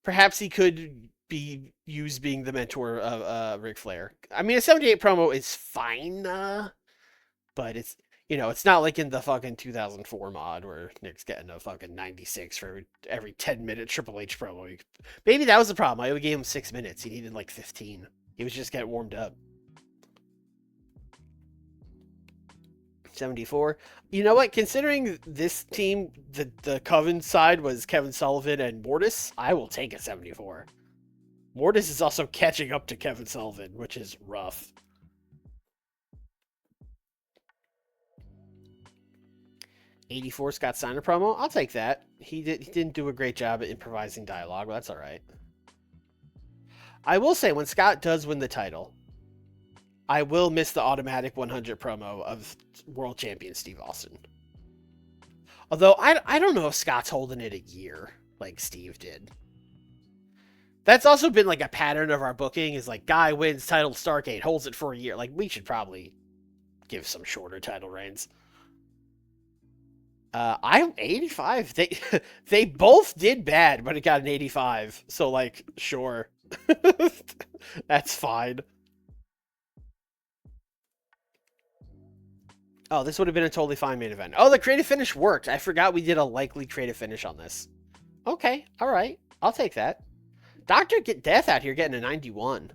perhaps he could be used being the mentor of Ric Flair. I mean, a 78 promo is fine, but it's it's not like in the fucking 2004 mod where Nick's getting a fucking 96 for every 10-minute Triple H promo. Maybe that was the problem. I only gave him 6 minutes. He needed like 15. He was just getting warmed up. 74. You know what? Considering this team, the Coven side was Kevin Sullivan and Mortis, I will take a 74. Mortis is also catching up to Kevin Sullivan, which is rough. 84 Scott Steiner promo. I'll take that. He didn't do a great job at improvising dialogue, but that's all right. I will say, when Scott does win the title, I will miss the automatic 100 promo of world champion Steve Austin. Although, I don't know if Scott's holding it a year like Steve did. That's also been like a pattern of our booking, is like, guy wins title Starrcade, holds it for a year. Like, we should probably give some shorter title reigns. I'm 85. They both did bad, but it got an 85. So, like, sure. That's fine. Oh, this would have been a totally fine main event. Oh, the creative finish worked. I forgot we did a likely creative finish on this. Okay, all right. I'll take that. Dr. Death out here getting a 91.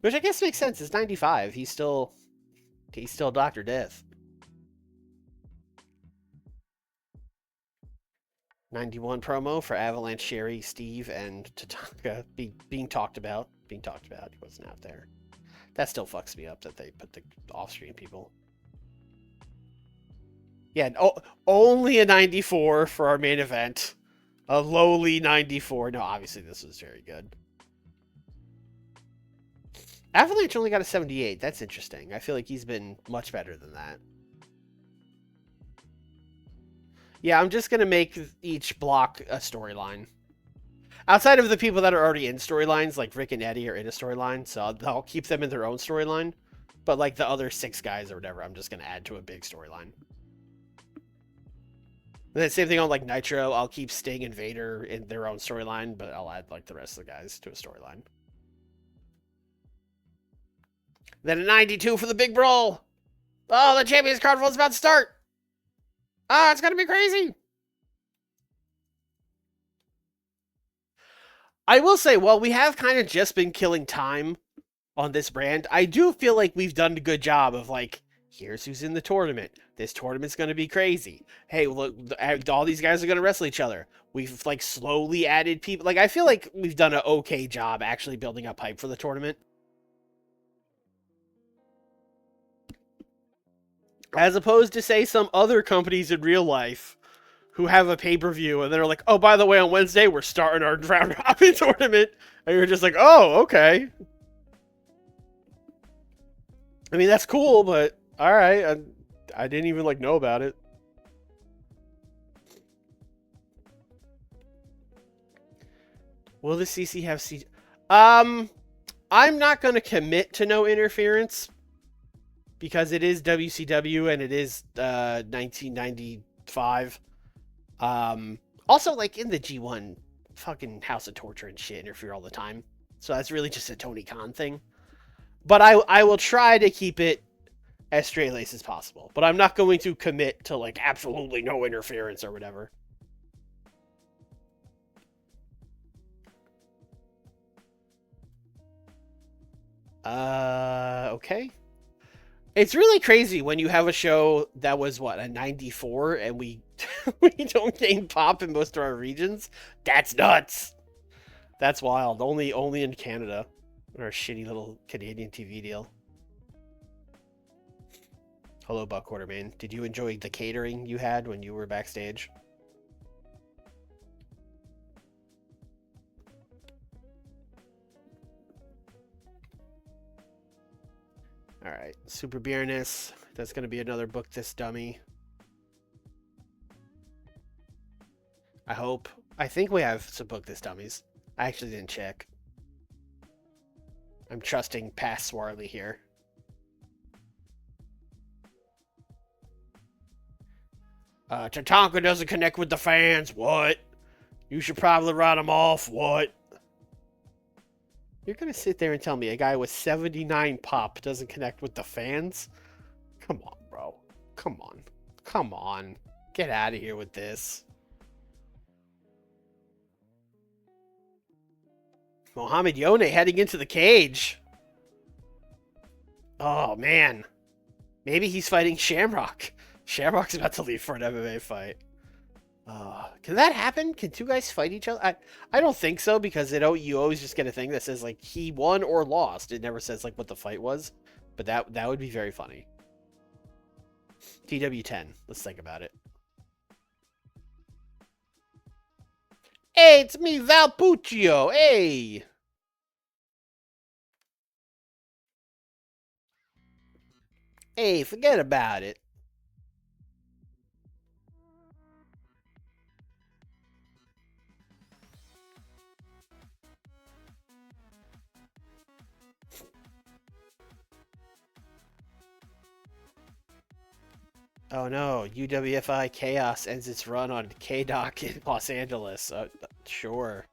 Which I guess makes sense. It's 95. He's still Dr. Death. 91 promo for Avalanche, Sherry, Steve, and Tatanka being talked about. He wasn't out there. That still fucks me up that they put the off-screen people. Yeah, only a 94 for our main event. A lowly 94. No, obviously this was very good. Avalanche only got a 78. That's interesting. I feel like he's been much better than that. Yeah, I'm just going to make each block a storyline. Outside of the people that are already in storylines, like Rick and Eddie are in a storyline, so I'll keep them in their own storyline. But like the other 6 guys or whatever, I'm just going to add to a big storyline. And then same thing on like Nitro, I'll keep Sting and Vader in their own storyline, but I'll add like the rest of the guys to a storyline. Then a 92 for the big brawl. Oh, the Champions Carnival is about to start. Oh, it's going to be crazy. I will say, while we have kind of just been killing time on this brand, I do feel like we've done a good job of like, here's who's in the tournament. This tournament's going to be crazy. Hey, look, all these guys are going to wrestle each other. We've like slowly added people. Like, I feel like we've done an okay job actually building up hype for the tournament. As opposed to, say, some other companies in real life who have a pay-per-view and they're like, oh, by the way, on Wednesday, we're starting our round-robin tournament. And you're just like, oh, okay. I mean, that's cool, but all right. I didn't even, like, know about it. Will the CC have CG? I'm not going to commit to no interference because it is WCW and it is 1995. Also, like, in the G1, fucking House of Torture and shit interfere all the time. So that's really just a Tony Khan thing. But I will try to keep it as straight laced as possible. But I'm not going to commit to like absolutely no interference or whatever. Okay. It's really crazy when you have a show that was what, a 94 and we we don't gain pop in most of our regions. That's nuts. That's wild. Only in Canada. Or a shitty little Canadian TV deal. Hello, Buck Quartermain. Did you enjoy the catering you had when you were backstage? Alright, Super Viernes. That's going to be another book this dummy. I hope. I think we have some book this dummies. I actually didn't check. I'm trusting past Swarley here. Tatanka doesn't connect with the fans. What? You should probably write him off. What? You're going to sit there and tell me a guy with 79 pop doesn't connect with the fans? Come on, bro. Come on. Come on. Get out of here with this. Mohamed Yone heading into the cage. Oh, man. Maybe he's fighting Shamrock. Shamrock's about to leave for an MMA fight. Can that happen? Can two guys fight each other? I don't think so, because you always just get a thing that says, like, he won or lost. It never says, like, what the fight was. But that would be very funny. TW10. Let's think about it. Hey, it's me, Valpuccio. Hey! Hey, forget about it. Oh no, UWFI Chaos ends its run on K-Doc in Los Angeles. Sure.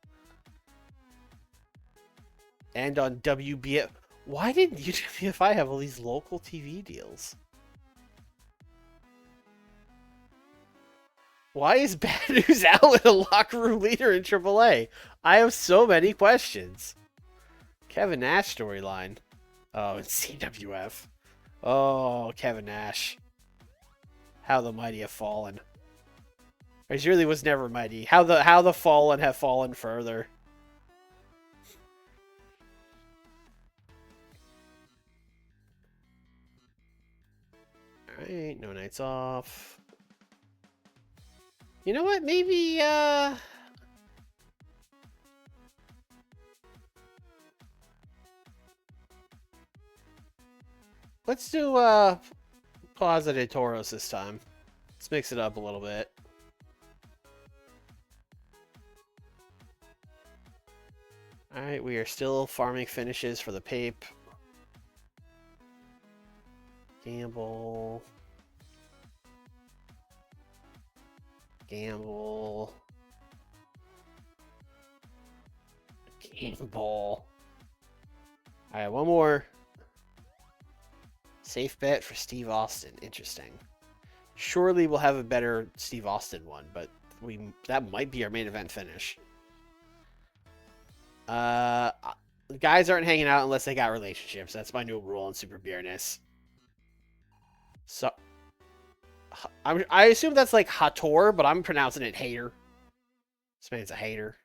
And on WBF. Why didn't UWFI have all these local TV deals? Why is Bad News Allen a locker room leader in AAA? I have so many questions. Kevin Nash storyline. Oh, in CWF. Oh, Kevin Nash. How the mighty have fallen. He really was never mighty. How the fallen have fallen further. Alright, no nights off. You know what? Maybe, let's do, Plaza de Toros this time. Let's mix it up a little bit. Alright, we are still farming finishes for the Pape. Gamble. Gamble. Gamble. Alright, one more. Safe bet for Steve Austin. Interesting. Surely we'll have a better Steve Austin one, but that might be our main event finish. Guys aren't hanging out unless they got relationships. That's my new rule in Super Viernes. So, I assume that's like Hator, but I'm pronouncing it hater. This man's a hater.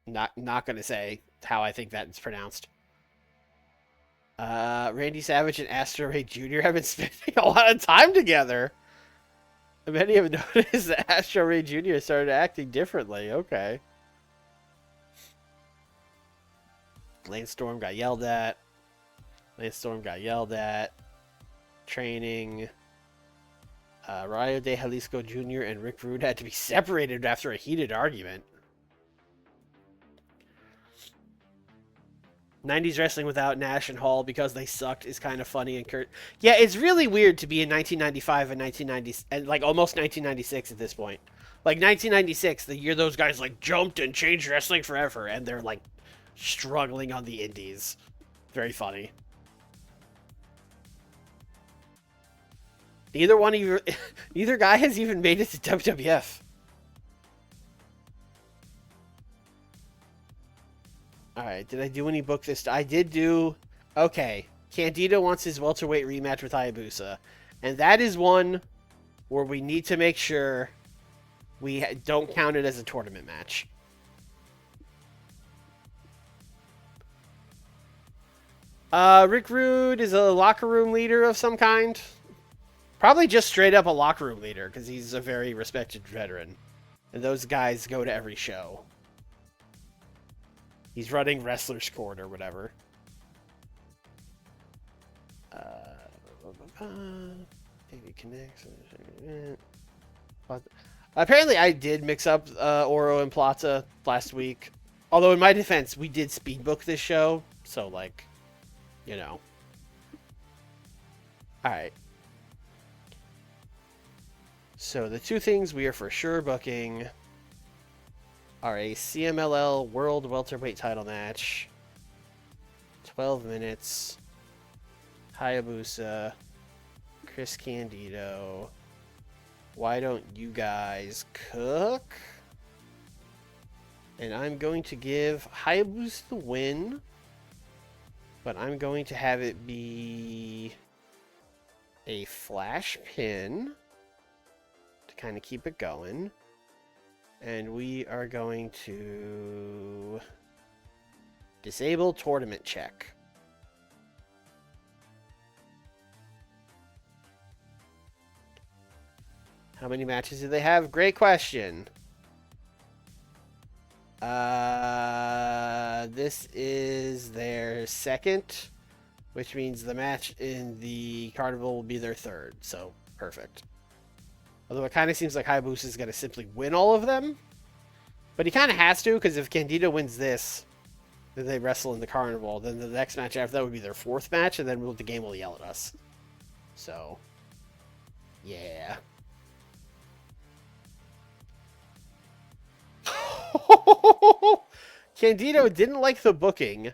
Not gonna say how I think that is pronounced. Randy Savage and Astro Ray Jr. have been spending a lot of time together. Many have noticed that Astro Ray Jr. started acting differently. Okay. Lance Storm got yelled at. Training. Rayo de Jalisco Jr. and Rick Rude had to be separated after a heated argument. 90s wrestling without Nash and Hall because they sucked is kind of funny and curt. Yeah, it's really weird to be in 1995 and 1990 and like almost 1996 at this point. Like 1996, the year those guys like jumped and changed wrestling forever, and they're like struggling on the indies. Very funny. Neither guy has even made it to WWF. All right, did I do any book this? I did do. Okay, Candido wants his welterweight rematch with Hayabusa, and that is one where we need to make sure we don't count it as a tournament match. Rick Rude is a locker room leader of some kind. Probably just straight up a locker room leader because he's a very respected veteran. And those guys go to every show. He's running Wrestler's Court or whatever. Maybe connects. Apparently, I did mix up Oro and Plata last week. Although, in my defense, we did speedbook this show. So, like, you know. Alright. So, the two things we are for sure booking are a CMLL World Welterweight title match. 12 minutes. Hayabusa. Chris Candido. Why don't you guys cook? And I'm going to give Hayabusa the win. But I'm going to have it be a flash pin to kind of keep it going. And we are going to disable tournament check. How many matches do they have? Great question. This is their second, which means the match in the Carnival will be their third. So, perfect. Although it kind of seems like Hayabusa is going to simply win all of them. But he kind of has to, because if Candido wins this, then they wrestle in the Carnival. Then the next match after that would be their fourth match, and then the game will yell at us. So, yeah. Candido didn't like the booking,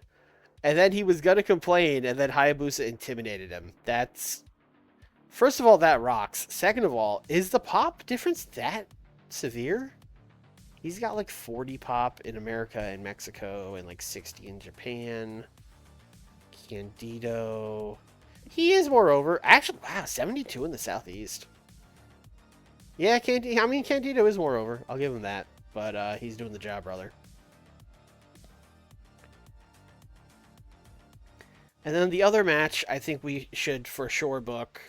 and then he was going to complain, and then Hayabusa intimidated him. That's... First of all, that rocks. Second of all, is the pop difference that severe? He's got like 40 pop in America and Mexico and like 60 in Japan. Candido. He is, moreover, actually, wow, 72 in the Southeast. Yeah, Candido is moreover. I'll give him that. But he's doing the job, brother. And then the other match I think we should for sure book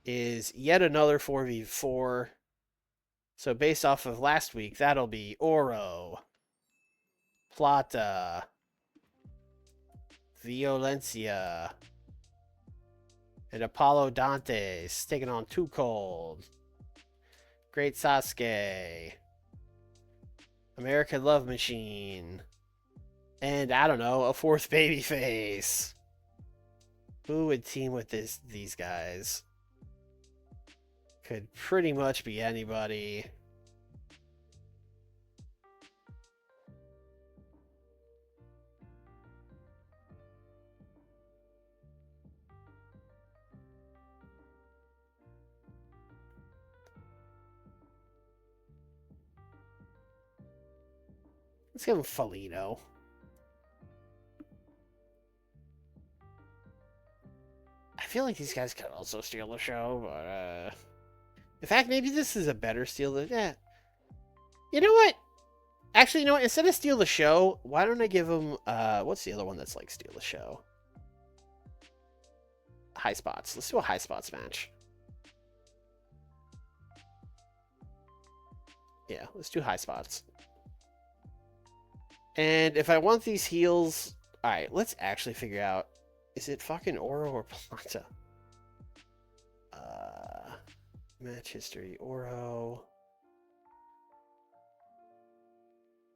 is yet another 4v4. So based off of last week, that'll be Oro, Plata, Violencia, and Apollo Dantes taking on Too Cold, Great Sasuke, American Love Machine, and I don't know, a fourth babyface. Who would team with these guys? Could pretty much be anybody. Let's give him Felino. I feel like these guys could also steal the show, but in fact, maybe this is a better steal than that. You know what? Actually, you know what? Instead of steal the show, why don't I give him what's the other one that's like steal the show? High spots. Let's do a high spots match. Yeah, let's do high spots. And if I want these heels, all right, let's actually figure out, is it fucking Oro or Plata? Match history, Oro.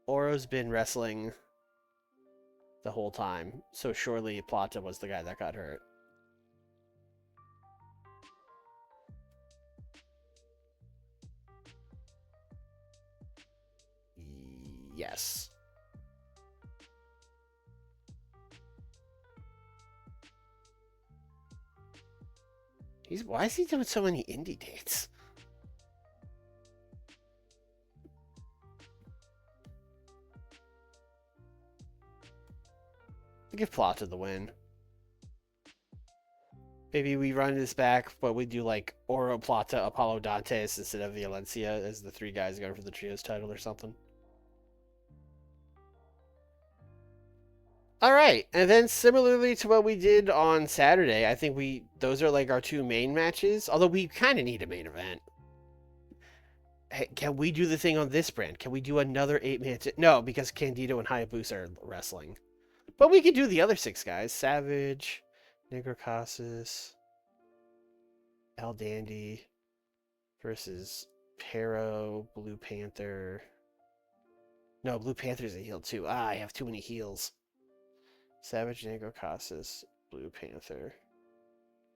Oro's been wrestling the whole time, so surely Plata was the guy that got hurt. Yes. Why is he doing so many indie dates? Give Plata the win. Maybe we run this back, but we do like Oro, Plata, Apollo, Dantes instead of Valencia as the 3 guys going for the trios title or something. All right, and then similarly to what we did on Saturday, I think those are like our 2 main matches. Although we kind of need a main event. Hey, can we do the thing on this brand? Can we do another 8-man? No, because Candido and Hayabusa are wrestling. But we could do the other 6 guys: Savage, Negro Casas, El Dandy versus Pero, Blue Panther. No, Blue Panther's a heel too. I have too many heels. Savage, Negro Casas, Blue Panther,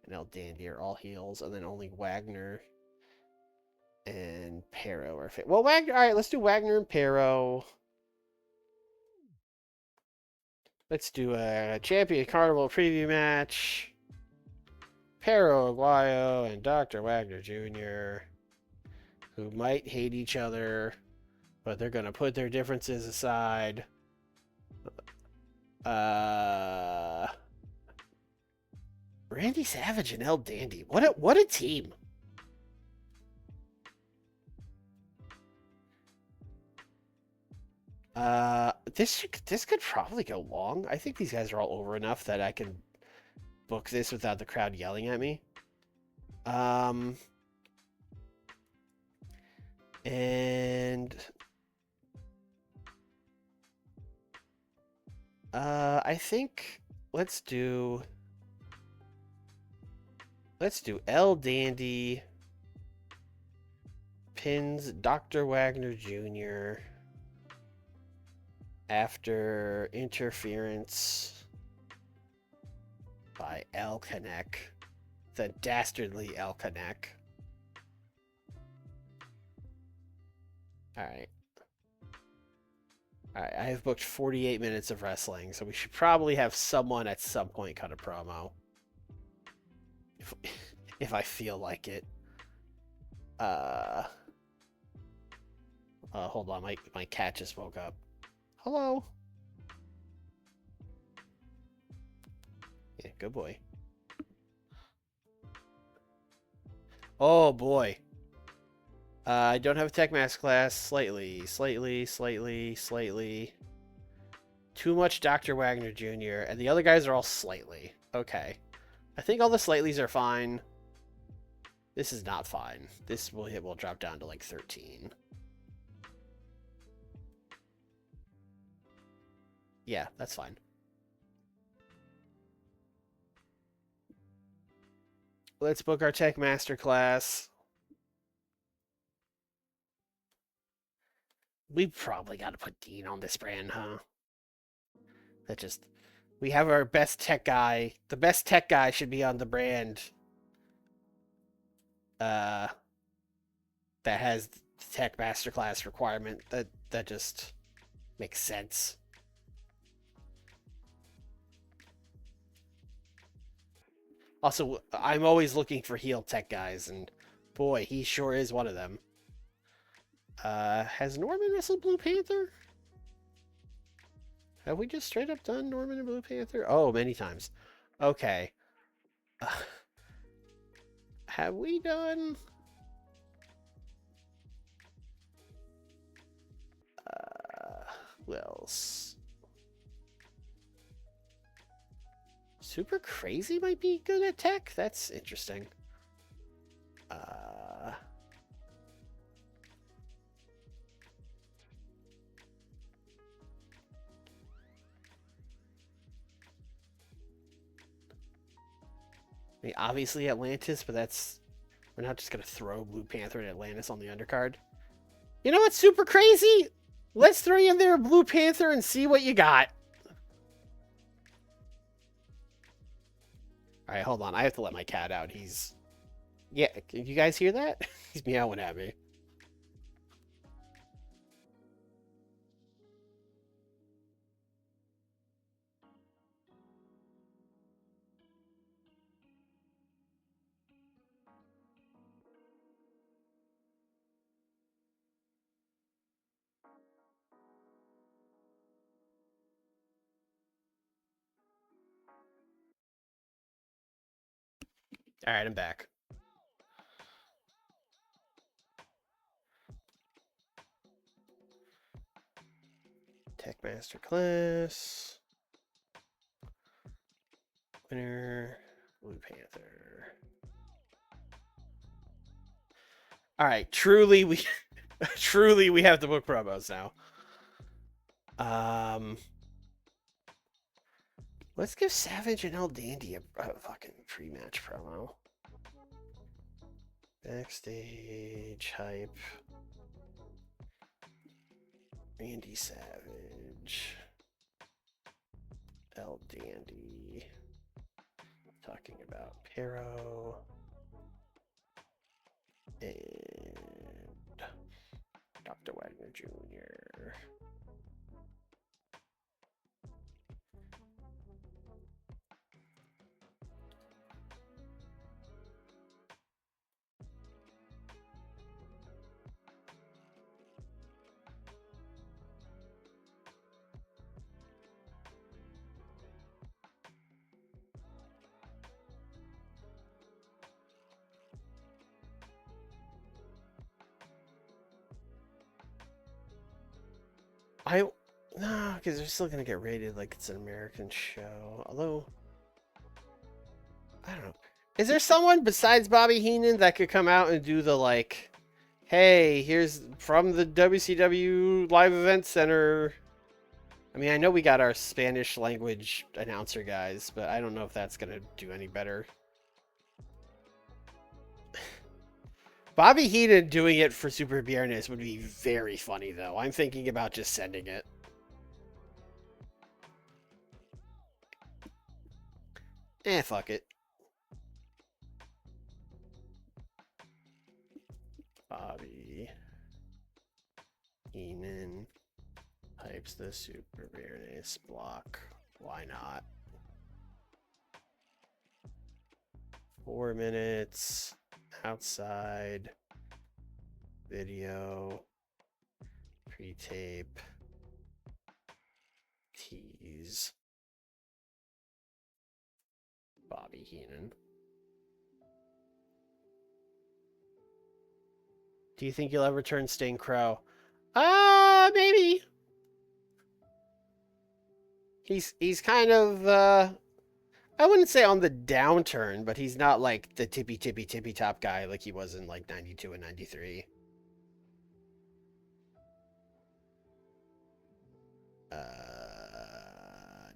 and El Dandy are all heels, and then only Wagner and Pero are fit. Well, Wagner. All right, let's do Wagner and Pero. Let's do a Champion Carnival preview match. Pero Aguayo and Dr. Wagner Jr., who might hate each other, but they're going to put their differences aside. Randy Savage and El Dandy. What a team. This could probably go long. I think these guys are all over enough that I can book this without the crowd yelling at me. And I think let's do El Dandy pins Dr. Wagner Jr. after interference by El Canek, the dastardly El Canek. Alright. Alright, I have booked 48 minutes of wrestling, so we should probably have someone at some point cut a promo. If I feel like it. Hold on, my cat just woke up. Hello. Yeah, good boy. Oh boy. I don't have a tech master class. Slightly. Too much Dr. Wagner Jr. And the other guys are all slightly. Okay. I think all the slightlys are fine. This is not fine. This will drop down to like 13. Yeah, that's fine. Let's book our tech master class. We probably got to put Dean on this brand, huh? We have our best tech guy. The best tech guy should be on the brand. That has the tech masterclass requirement. That just makes sense. Also, I'm always looking for heel tech guys, and boy, he sure is one of them. Has Norman wrestled Blue Panther? Have we just straight up done Norman and Blue Panther? Oh, many times. Okay. Have we done... who else? Super Crazy might be good at tech? That's interesting. I mean, obviously Atlantis, but we're not just gonna throw Blue Panther and Atlantis on the undercard. You know what's super crazy? Let's throw you in there Blue Panther and see what you got. All right, hold on. I have to let my cat out. Yeah, can you guys hear that? He's meowing at me. All right, I'm back. Tech Master Class. Winner, Blue Panther. All right, truly we have the book promos now. Let's give Savage and El Dandy a fucking pre-match promo. Backstage hype. Randy Savage. El Dandy. Talking about Pero. And Dr. Wagner Jr. No, because they're still gonna get rated like it's an American show. Although, I don't know. Is there someone besides Bobby Heenan that could come out and do the like, hey, here's from the WCW Live Event Center? I mean, I know we got our Spanish language announcer guys, but I don't know if that's gonna do any better. Bobby Heenan doing it for Super Viernes would be very funny, though. I'm thinking about just sending it. Fuck it. Bobby Heenan hypes the Super Viernes block. Why not? 4 minutes. Outside. Video. Pre-tape. Tease. Bobby Heenan. Do you think you'll ever turn Sting Crow? Maybe. He's kind of I wouldn't say on the downturn, but he's not like the tippy top guy like he was in like 92 and 93.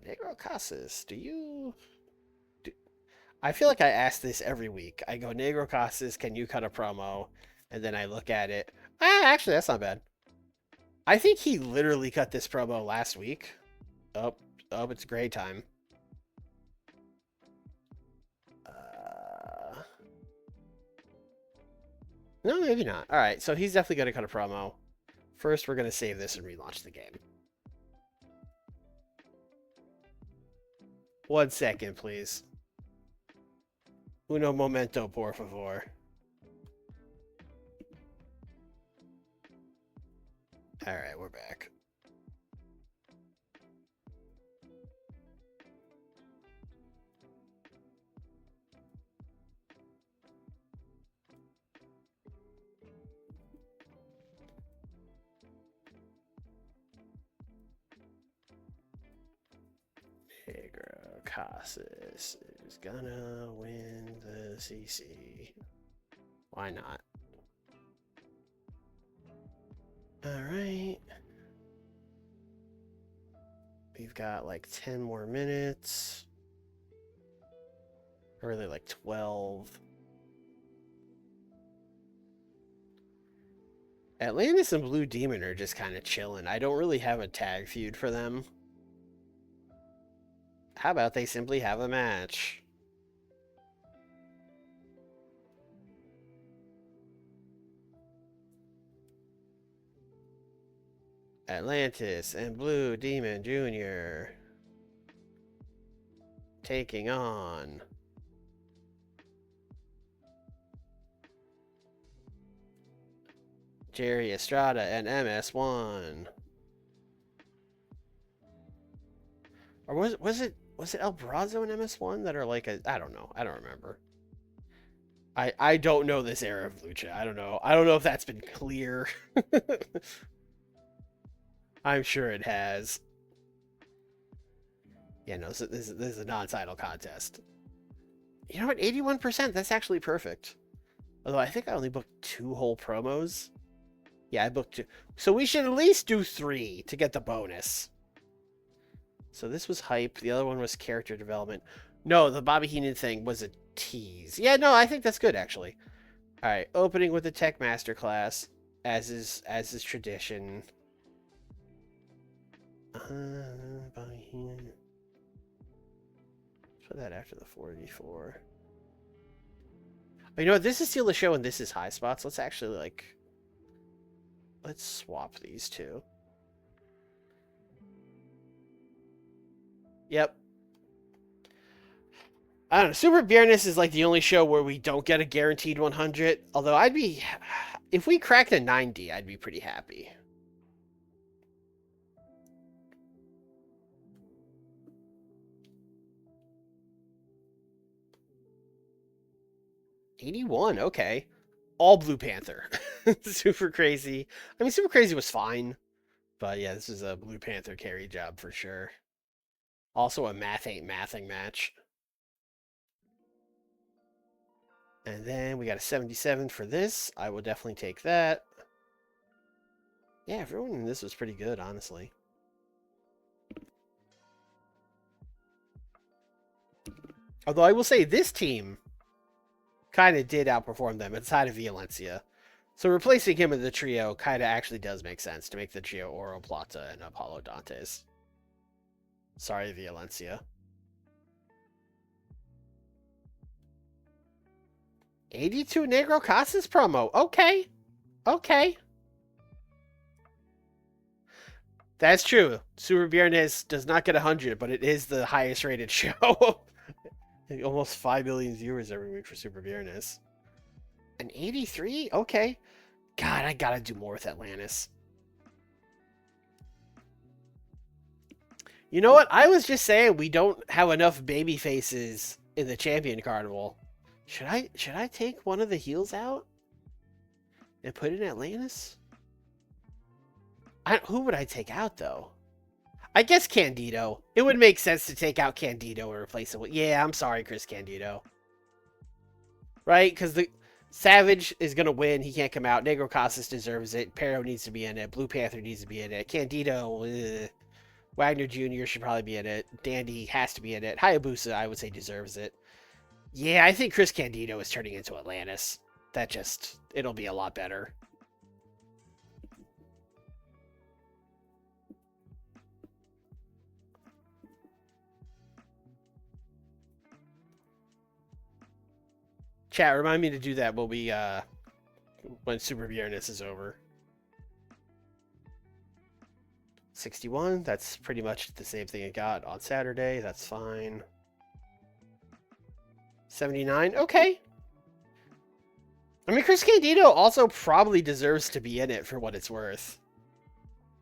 Negro Casas, I feel like I ask this every week. I go, Negro Casas, can you cut a promo? And then I look at it. Actually, that's not bad. I think he literally cut this promo last week. Oh, it's gray time. No, maybe not. All right, so he's definitely going to cut a promo. First, we're going to save this and relaunch the game. 1 second, please. Uno momento, por favor. All right, we're back. Negro Casas is gonna win the CC. Why not? All right. We've got like 10 more minutes. Or really like 12. Atlantis and Blue Demon are just kind of chilling. I don't really have a tag feud for them. How about they simply have a match? Atlantis and Blue Demon Jr. taking on Jerry Estrada and MS1. Or was it El Brazo and MS1 that are like I don't know. I don't remember. I don't know this era of Lucha. I don't know. I don't know if that's been clear. I'm sure it has. Yeah, no, this is a non-title contest. You know what? 81%. That's actually perfect. Although I think I only booked 2 whole promos. Yeah, I booked 2. So we should at least do 3 to get the bonus. So this was hype. The other one was character development. No, the Bobby Heenan thing was a tease. Yeah, no, I think that's good actually. All right, opening with the Tech Masterclass, as is tradition. Bobby Heenan. Put that after the 484. Oh, you know what? This is Steal the Show and this is High Spots. Let's actually let's swap these two. Yep. I don't know. Super Viernes is like the only show where we don't get a guaranteed 100. Although if we cracked a 90, I'd be pretty happy. $81, okay. All Blue Panther. Super Crazy. I mean, Super Crazy was fine. But yeah, this is a Blue Panther carry job for sure. Also a math ain't mathing match. And then we got a 77 for this. I will definitely take that. Yeah, everyone in this was pretty good, honestly. Although I will say this team kind of did outperform them inside of Violencia. So replacing him in the trio kind of actually does make sense to make the trio Oro Plata and Apollo Dantes. Sorry, Violencia. 82 Negro Casas promo. Okay. Okay. That's true. Super Viernes does not get 100, but it is the highest rated show. Almost 5 million viewers every week for Super Viernes. An 83? Okay. God, I gotta do more with Atlantis. You know what? I was just saying we don't have enough baby faces in the Champion Carnival. Should I take one of the heels out and put in Atlantis? Who would I take out though? I guess Candido. It would make sense to take out Candido and replace it with. Yeah, I'm sorry, Chris Candido. Right? Because the Savage is gonna win. He can't come out. Negro Casas deserves it. Pero needs to be in it. Blue Panther needs to be in it. Candido. Wagner Jr. should probably be in it. Dandy has to be in it. Hayabusa, I would say, deserves it. Yeah, I think Chris Candido is turning into Atlantis. It'll be a lot better. Chat, remind me to do that when Super Viernes is over. 61, that's pretty much the same thing it got on Saturday. That's fine. 79, okay. I mean, Chris Candido also probably deserves to be in it for what it's worth.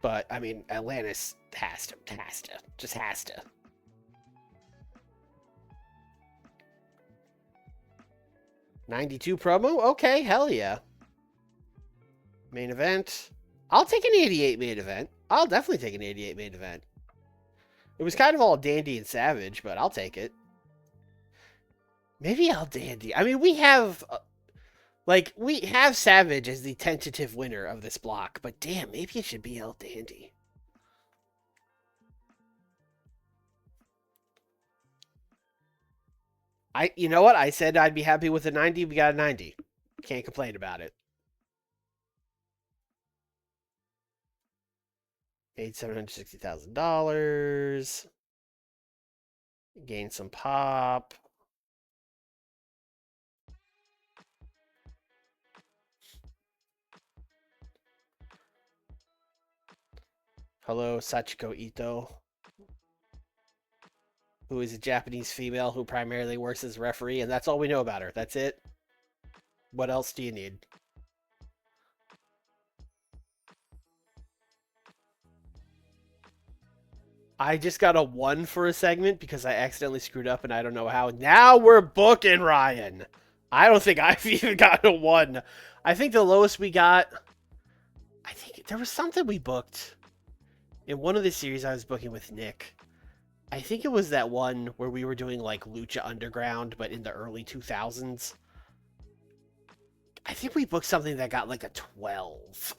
But, I mean, Atlantis has to. Just has to. $92 promo? Okay, hell yeah. Main event. I'll take an 88 main event. I'll definitely take an 88 main event. It was kind of all Dandy and Savage, but I'll take it. Maybe El Dandy. I mean, we have Savage as the tentative winner of this block, but damn, maybe it should be El Dandy. You know what? I said I'd be happy with a 90. We got a 90. Can't complain about it. Paid $760,000. Gained some pop. Hello, Sachiko Ito, who is a Japanese female who primarily works as a referee, and that's all we know about her. That's it. What else do you need? I just got a 1 for a segment because I accidentally screwed up and I don't know how. Now we're booking, Ryan. I don't think I've even gotten a 1. I think the lowest we got... I think there was something we booked in one of the series I was booking with Nick. I think it was that one where we were doing like Lucha Underground, but in the early 2000s. I think we booked something that got like a 12.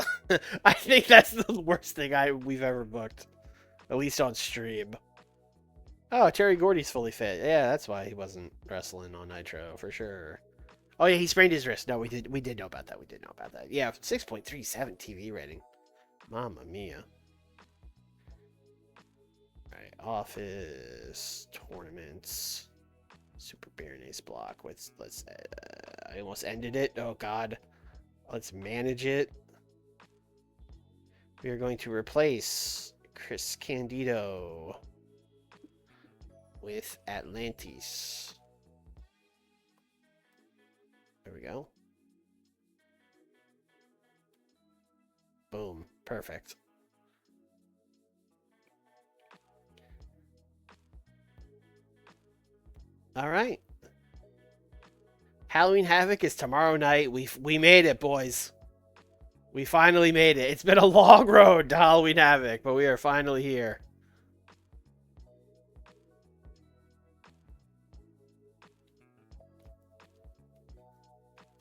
I think that's the worst thing we've ever booked, at least on stream. Oh, Terry Gordy's fully fit. Yeah, that's why he wasn't wrestling on Nitro for sure. Oh yeah, he sprained his wrist. No, we did know about that. We did know about that. Yeah, 6.37 TV rating. Mamma mia. All right, office tournaments. Super Viernes block. Let's I almost ended it. Oh god. Let's manage it. We are going to replace Chris Candido with Atlantis. There we go. Boom. Perfect. All right. Halloween Havoc is tomorrow night. We made it, boys. We finally made it. It's been a long road to Halloween Havoc, but we are finally here.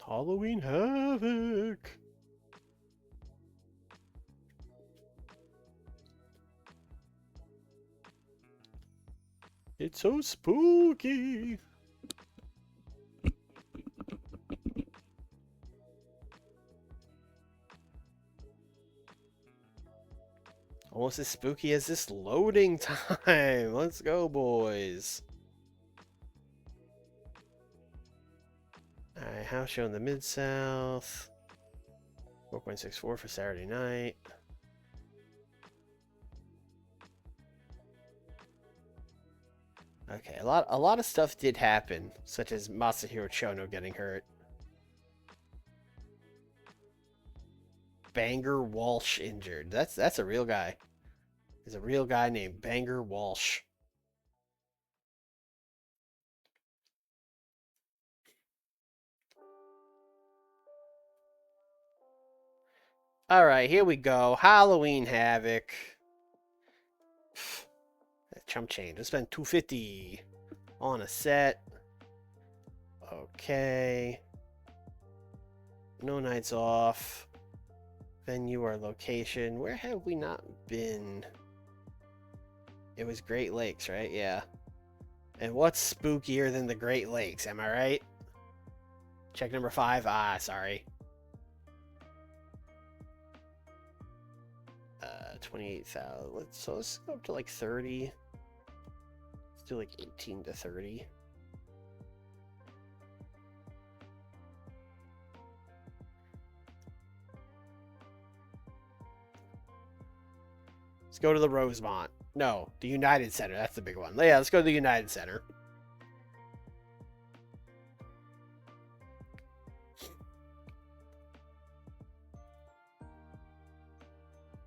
Halloween Havoc. It's so spooky. Almost as spooky as this loading time. Let's go, boys. Alright, house show in the Mid-South. 4.64 for Saturday night. Okay, a lot of stuff did happen, such as Masahiro Chono getting hurt. Banger Walsh injured. That's a real guy. There's a real guy named Banger Walsh. Alright, here we go. Halloween Havoc. Chump change. Let's spend $250 on a set. Okay. No nights off. Venue or location. Where have we not been? It was Great Lakes, right? Yeah. And what's spookier than the Great Lakes? Am I right? Check number 5. Ah, sorry. 28,000. Let's go up to like 30. Let's do like 18 to 30. Let's go to the Rosemont. No, the United Center. That's the big one. Yeah, let's go to the United Center.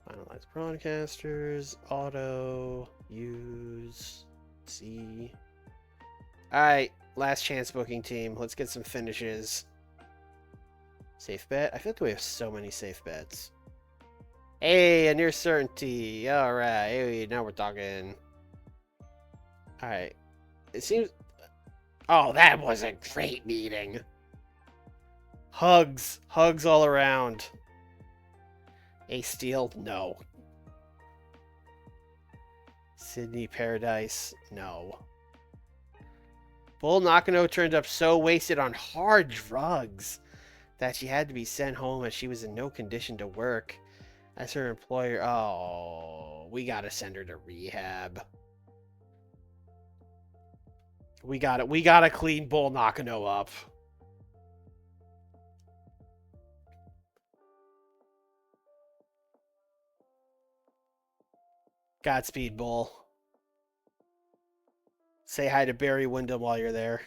Finalize broadcasters. Auto. Use. See. Alright, last chance booking team. Let's get some finishes. Safe bet? I feel like we have so many safe bets. Hey, a near certainty. Alright, hey, now we're talking. Alright. It seems... Oh, that was a great meeting. Hugs. Hugs all around. Ace Steel? No. Sydney Paradise? No. Bull Nakano turned up so wasted on hard drugs that she had to be sent home as she was in no condition to work. As her employer, oh, we gotta send her to rehab. We gotta clean Bull Nakano up. Godspeed, Bull. Say hi to Barry Windham while you're there.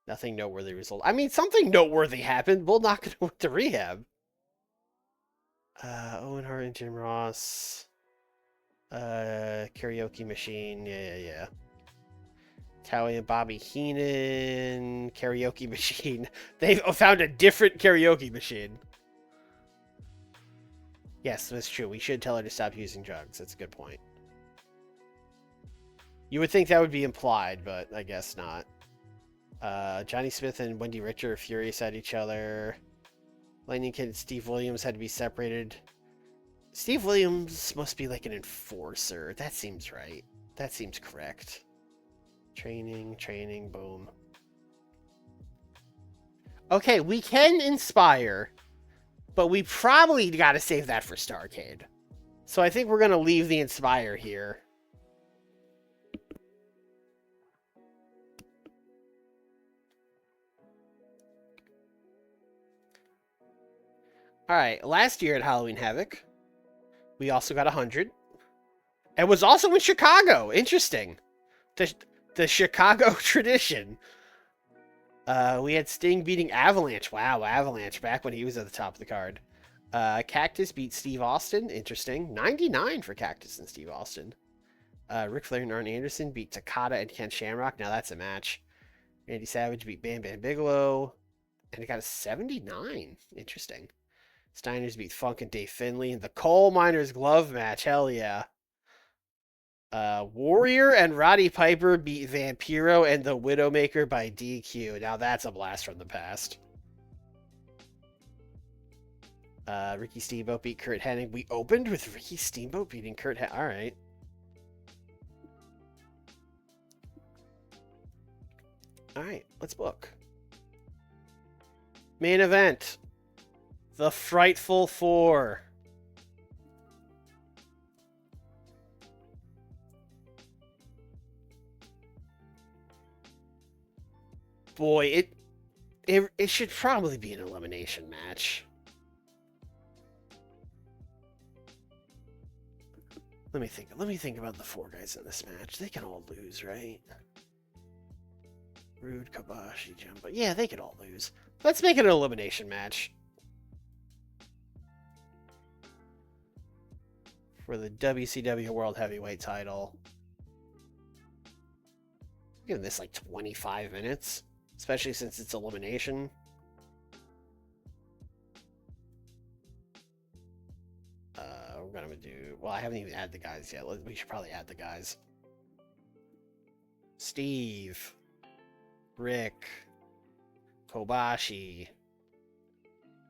Nothing noteworthy result. I mean, something noteworthy happened. Bull Nakano went to rehab. Owen Hart and Jim Ross. Karaoke machine. Yeah. Towie and Bobby Heenan. Karaoke machine. They've found a different karaoke machine. Yes, that's true. We should tell her to stop using drugs. That's a good point. You would think that would be implied, but I guess not. Johnny Smith and Wendy Richter are furious at each other. Lightning Kid and Steve Williams had to be separated. Steve Williams must be like an enforcer. That seems right. That seems correct. Training, boom. Okay, we can inspire, but we probably got to save that for Starrcade. So I think we're going to leave the inspire here. All right, last year at Halloween Havoc, we also got 100. It was also in Chicago. Interesting. The Chicago tradition. We had Sting beating Avalanche. Wow, Avalanche, back when he was at the top of the card. Cactus beat Steve Austin. Interesting. 99 for Cactus and Steve Austin. Ric Flair and Arn Anderson beat Takada and Ken Shamrock. Now that's a match. Randy Savage beat Bam Bam Bigelow. And it got a 79. Interesting. Steiners beat Funk and Dave Finlay in the Coal Miners Glove match. Hell yeah. Warrior and Roddy Piper beat Vampiro and the Widowmaker by DQ. Now that's a blast from the past. Ricky Steamboat beat Kurt Hennig. We opened with Ricky Steamboat beating Kurt Hennig. All right. All right, let's book. Main event. The Frightful Four. Boy, it should probably be an elimination match. Let me think about the four guys in this match. They can all lose, right? Rude, Kobashi, Jumbo. Yeah, they could all lose. Let's make it an elimination match. For the WCW World Heavyweight title. I'm giving this like 25 minutes. Especially since it's elimination. We're going to do... Well, I haven't even added the guys yet. We should probably add the guys. Steve. Rick. Kobashi.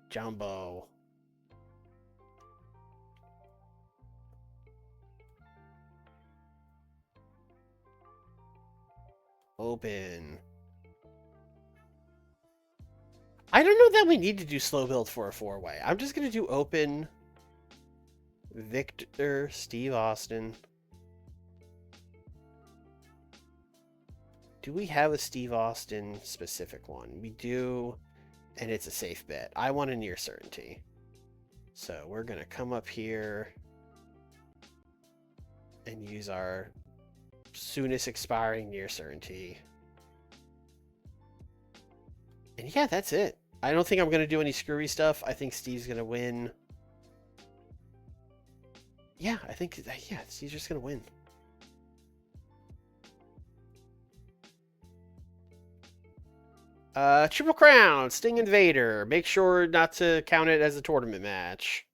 Jumbo. Open. I don't know that we need to do slow build for a four-way. I'm just going to do open, Victor, Steve Austin. Do we have a Steve Austin specific one? We do, and it's a safe bet. I want a near certainty. So we're going to come up here and use our soonest expiring near certainty. And yeah, that's it. I don't think I'm going to do any screwy stuff. I think Steve's going to win. Yeah, I think, yeah, Steve's just going to win. Triple Crown, Sting and Vader. Make sure not to count it as a tournament match.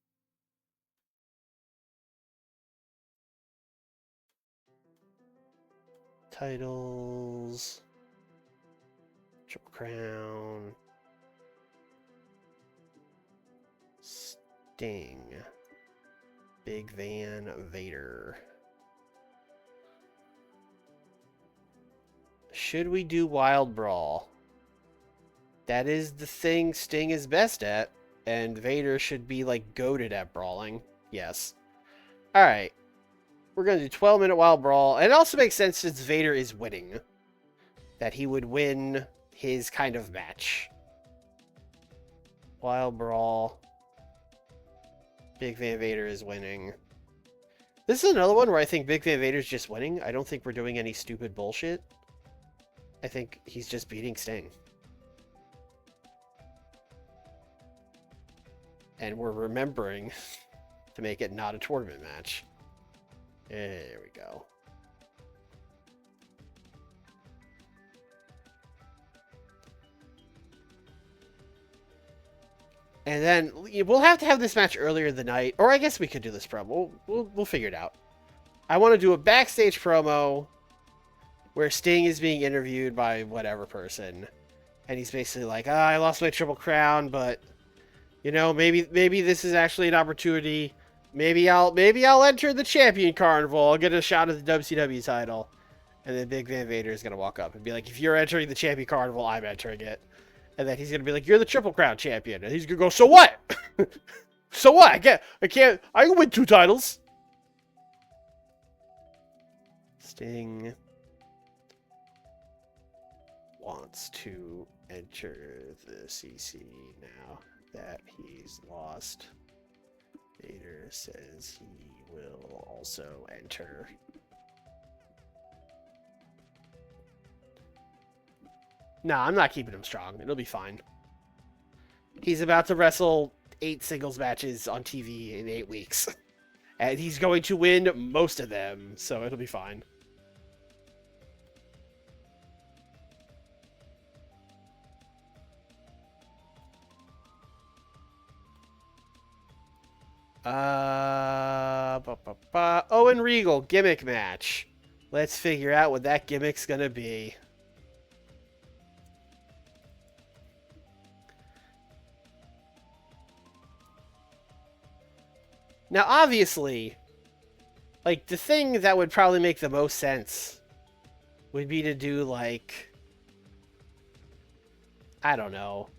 Titles. Triple Crown. Sting. Big Van Vader. Should we do Wild Brawl? That is the thing Sting is best at, and Vader should be like goated at brawling. Yes. Alright. We're going to do 12-minute Wild Brawl. And it also makes sense since Vader is winning, that he would win his kind of match. Wild Brawl. Big Van Vader is winning. This is another one where I think Big Van Vader's just winning. I don't think we're doing any stupid bullshit. I think he's just beating Sting. And we're remembering to make it not a tournament match. There we go. And then we'll have to have this match earlier in the night, or I guess we could do this promo. We'll figure it out. I want to do a backstage promo where Sting is being interviewed by whatever person, and he's basically like, I lost my Triple Crown, but you know, maybe this is actually an opportunity. Maybe I'll enter the Champion Carnival. I'll get a shot at the WCW title. And then Big Van Vader is gonna walk up and be like, if you're entering the Champion Carnival, I'm entering it. And then he's gonna be like, you're the Triple Crown champion. And he's gonna go, so what? So what? I can win 2 titles. Sting wants to enter the CC now that he's lost. Vader says he will also enter. Nah, I'm not keeping him strong. It'll be fine. He's about to wrestle 8 singles matches on TV in 8 weeks. And he's going to win most of them, so it'll be fine. Owen Regal gimmick match. Let's figure out what that gimmick's gonna be. Now, obviously, like, the thing that would probably make the most sense would be to do, like, I don't know,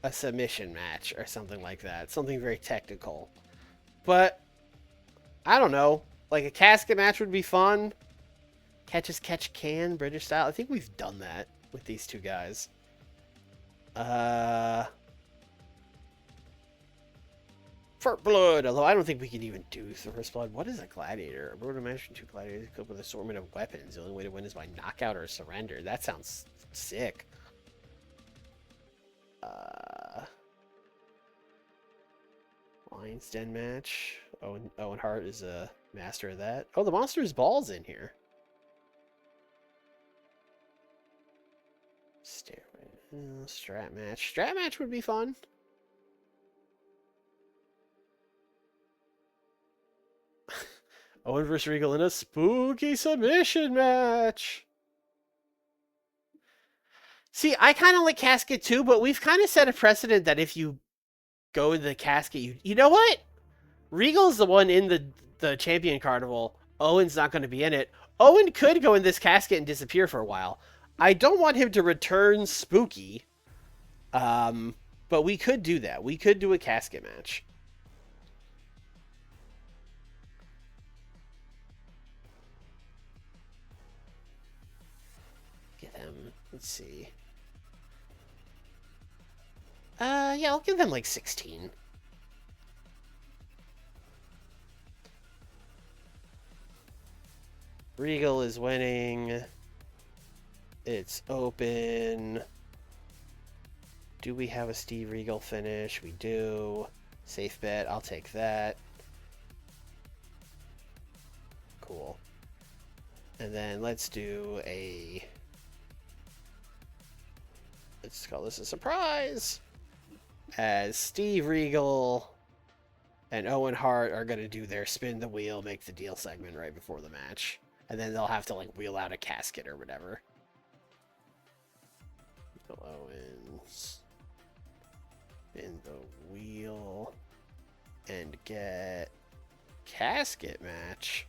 a submission match or something like that. Something very technical. But, I don't know. Like, a casket match would be fun. Catch as catch can, British style. I think we've done that with these 2 guys. For blood, although I don't think we can even do first blood. What is a gladiator? A brutal match between 2 gladiators equipped with an assortment of weapons. The only way to win is by knockout or surrender. That sounds sick. Lion's Den match. Owen Hart is a master of that. Oh, the Monster's Ball's in here. Strat match. Strat match would be fun. Owen vs. Regal in a spooky submission match. See, I kind of like casket too, but we've kind of set a precedent that if you go to the casket, you know what? Regal's the one in the Champion Carnival. Owen's not going to be in it. Owen could go in this casket and disappear for a while. I don't want him to return spooky. But we could do that. We could do a casket match. Get them. Let's see. Yeah, I'll give them like 16. Regal is winning. It's open. Do we have a Steve Regal finish? We do. Safe bet. I'll take that. Cool. And then let's do a... Let's call this a surprise. As Steve Regal and Owen Hart are going to do their spin the wheel, make the deal segment right before the match. And then they'll have to, like, wheel out a casket or whatever. Owens. Spin the wheel. And get casket match.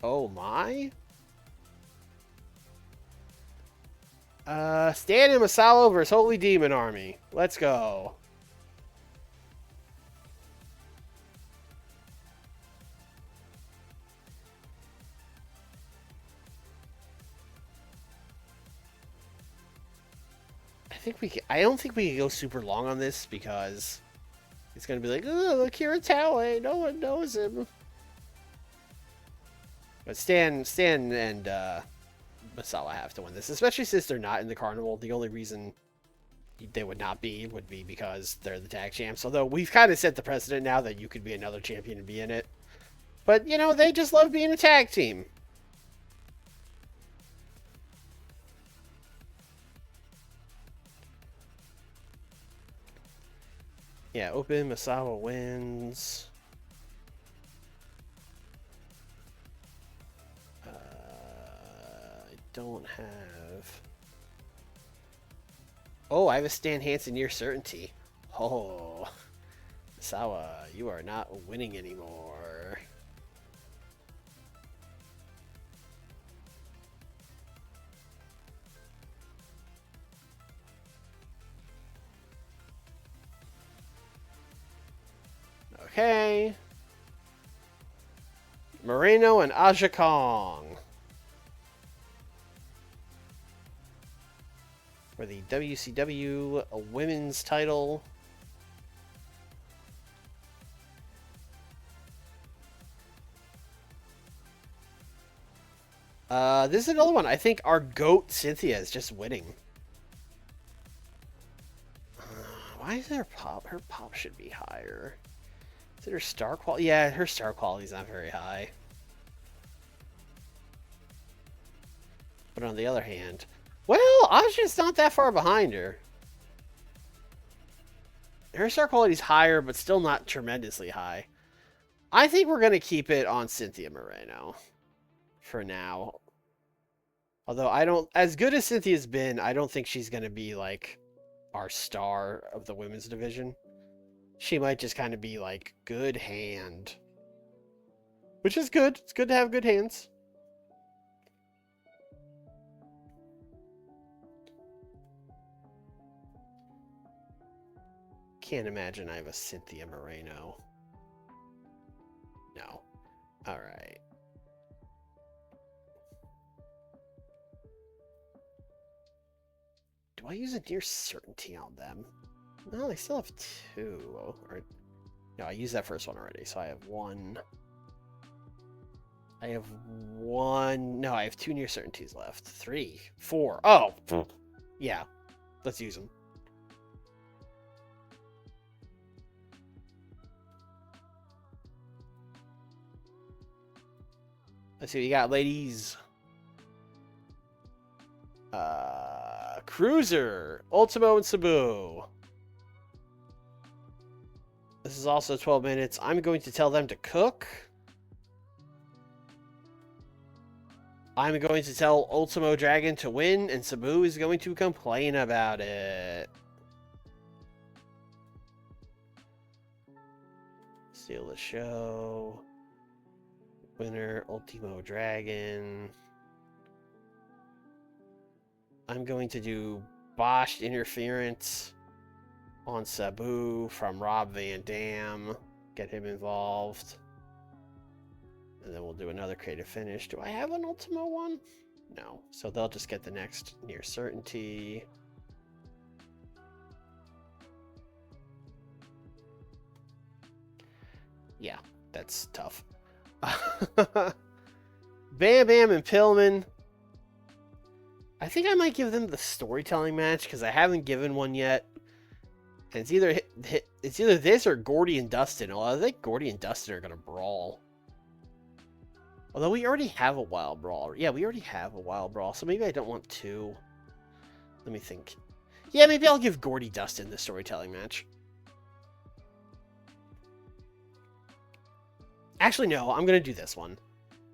Oh my. Stan and Masalo versus Holy Demon Army. Let's go. I don't think we can go super long on this because it's gonna be like, oh, look, Kiritale, no one knows him. But Stan and Masala have to win this, especially since they're not in the carnival. The only reason they would not be would be because they're the tag champs. Although we've kind of set the precedent now that you could be another champion and be in it. But you know, they just love being a tag team. Yeah, open, Misawa wins. I don't have... Oh, I have a Stan Hansen near certainty. Oh, Misawa, you are not winning anymore. Okay. Moreno and Aja Kong for the WCW Women's title. This is another one. I think our GOAT Cynthia is just winning. Why is there pop? Her pop should be higher. Is it her star quality? Yeah, her star quality is not very high. But on the other hand, well, Aja's not that far behind her. Her star quality is higher, but still not tremendously high. I think we're going to keep it on Cynthia Moreno for now. Although I don't, as good as Cynthia's been, I don't think she's going to be like our star of the women's division. She might just kind of be like good hand. Which is good. It's good to have good hands. Can't imagine I have a Cynthia Moreno. No. Alright. Do I use a near certainty on them? No, they still have two. Or, no, I used that first one already, so I have one. I have one. No, I have two near certainties left. 3, 4. Oh! Yeah. Let's use them. Let's see what you got, ladies. Cruiser, Ultimo, and Sabu. This is also 12 minutes. I'm going to tell them to cook. I'm going to tell Ultimo Dragon to win, and Sabu is going to complain about it. Steal the show. Winner, Ultimo Dragon. I'm going to do botched interference on Sabu from Rob Van Dam. Get him involved. And then we'll do another creative finish. Do I have an Ultimo one? No. So they'll just get the next near certainty. Yeah, that's tough. Bam Bam and Pillman. I think I might give them the storytelling match because I haven't given one yet. And it's either this or Gordy and Dustin. Although I think Gordy and Dustin are gonna brawl. Although we already have a wild brawl. Yeah, we already have a wild brawl. So maybe I don't want two. Let me think. Yeah, maybe I'll give Gordy Dustin the storytelling match. Actually, no. I'm gonna do this one.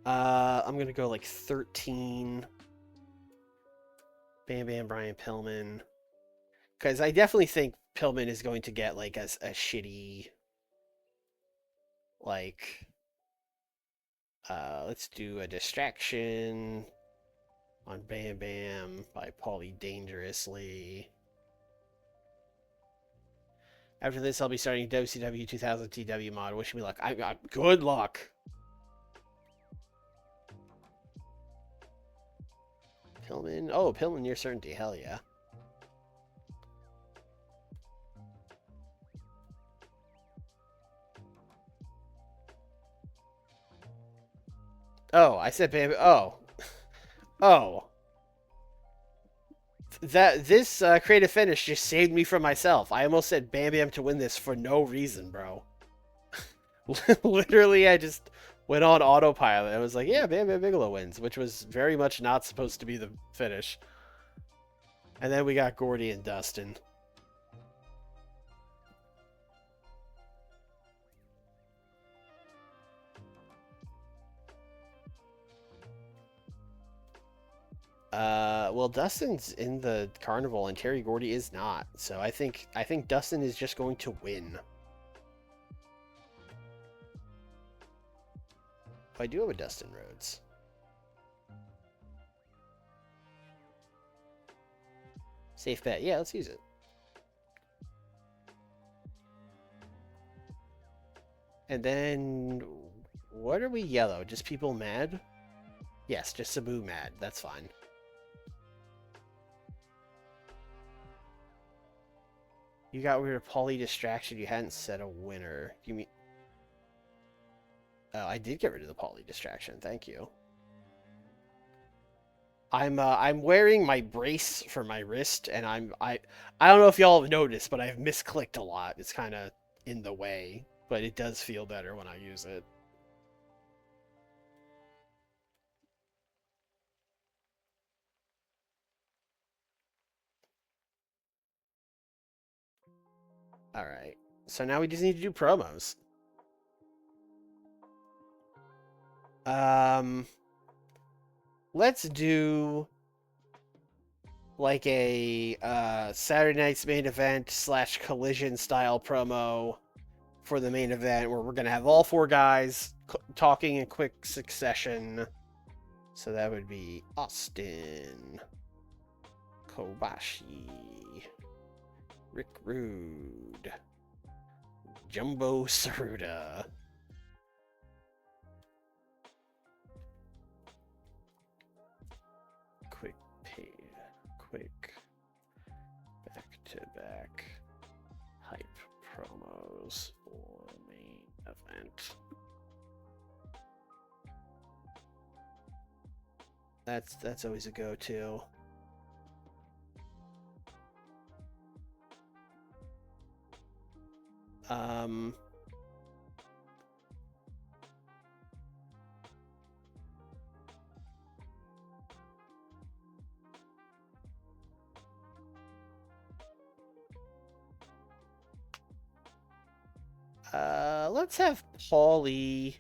I'm gonna go like 13. Bam Bam, Brian Pillman. Because I definitely think Pillman is going to get like a shitty, like, let's do a distraction on Bam Bam by Paulie Dangerously. After this, I'll be starting WCW 2000 TW mod. Wish me luck. I got good luck. Pillman. Oh, Pillman near certainty. Hell yeah. Oh, I said Bam. Oh. Oh. This creative finish just saved me from myself. I almost said Bam Bam to win this for no reason, bro. Literally, I just went on autopilot. I was like, yeah, Bam Bam Bigelow wins, which was very much not supposed to be the finish. And then we got Gordy and Dustin. Well, Dustin's in the carnival and Terry Gordy is not. So I think Dustin is just going to win. Oh, I do have a Dustin Rhodes. Safe bet. Yeah, let's use it. And then, what are we yellow? Just people mad? Yes, just Sabu mad. That's fine. You got rid of Paulie distraction. You hadn't set a winner. You mean? Oh, I did get rid of the Paulie distraction. Thank you. I'm wearing my brace for my wrist, and I don't know if y'all have noticed, but I've misclicked a lot. It's kind of in the way, but it does feel better when I use it. All right. So now we just need to do promos. Let's do like a Saturday night's main event / collision style promo for the main event where we're gonna have all four guys talking in quick succession. So that would be Austin, Kobashi, Rick Rude, Jumbo Saruda. Quick back-to-back hype promos for main event. That's always a go-to. Let's have Paulie.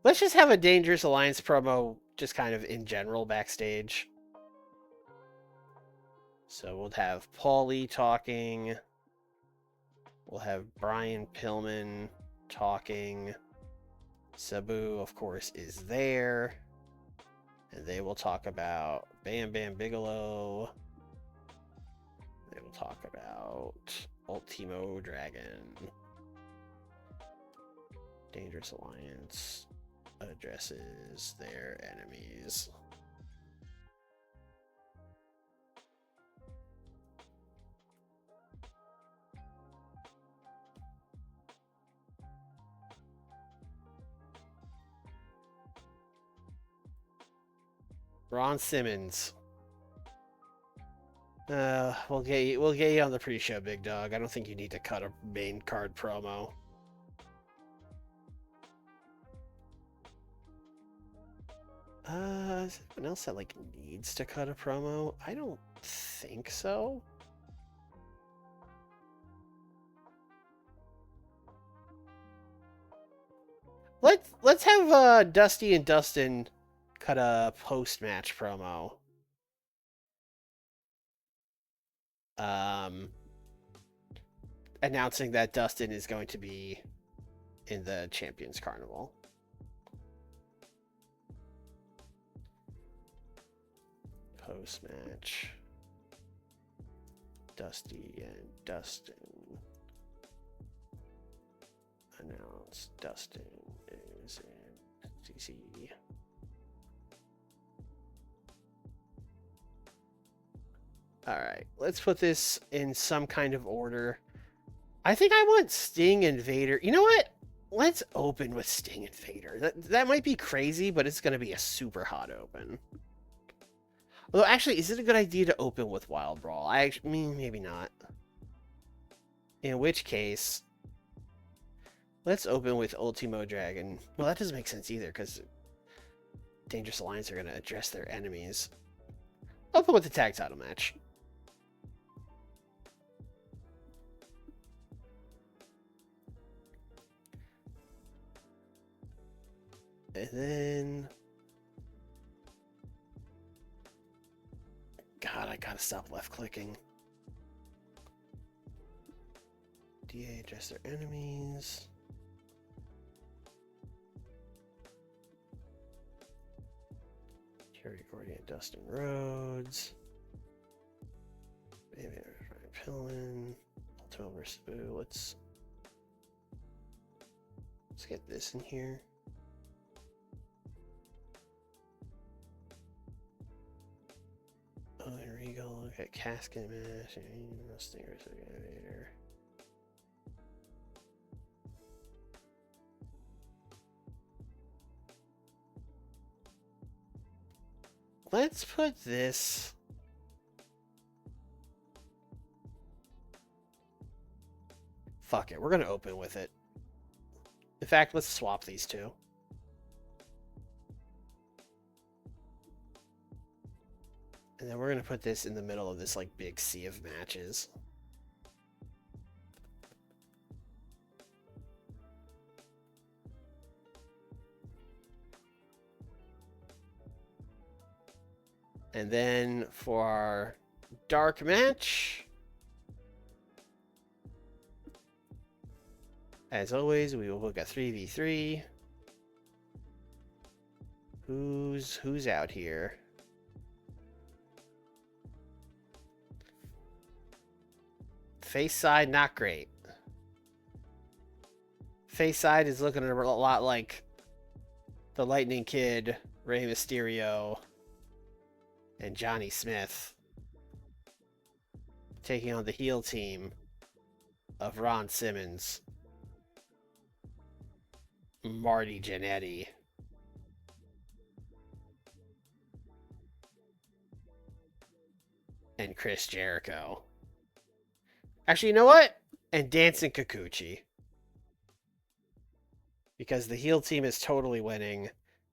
Let's just have a Dangerous Alliance promo, just kind of in general backstage. So we'll have Paulie talking. We'll have Brian Pillman talking. Sabu, of course, is there. And they will talk about Bam Bam Bigelow. They will talk about Ultimo Dragon. Dangerous Alliance addresses their enemies. Ron Simmons. We'll get you on the pre-show, big dog. I don't think you need to cut a main card promo. Is anyone else that like needs to cut a promo? I don't think so. Let's have Dusty and Dustin cut a post-match promo. Announcing that Dustin is going to be in the Champions Carnival. Post-match. Dusty and Dustin announce Dustin is in CC. Alright, let's put this in some kind of order. I think I want Sting and Vader. You know what? Let's open with Sting and Vader. That might be crazy, but it's going to be a super hot open. Although, actually, is it a good idea to open with Wild Brawl? I mean, maybe not. In which case, let's open with Ultimo Dragon. Well, that doesn't make sense either, because Dangerous Alliance are going to address their enemies. Open with the tag title match. And then God, I gotta stop left clicking. DA address their enemies. Kerry Gordy and Dustin Rhodes. Maybe Ryan Pillman. Ultimo versus Boo. Let's get this in here. Oh, here we go. Look at Casket Match. Stinger Innovator. Let's put this. Fuck it. We're going to open with it. In fact, let's swap these two. And then we're going to put this in the middle of this, like, big sea of matches. And then for our dark match, as always, we will look at 3v3. Who's out here? Face side, not great. Face side is looking a lot like the Lightning Kid, Rey Mysterio, and Johnny Smith taking on the heel team of Ron Simmons, Marty Jannetty, and Chris Jericho. Actually, you know what? And Dancing Kikuchi. Because the heel team is totally winning,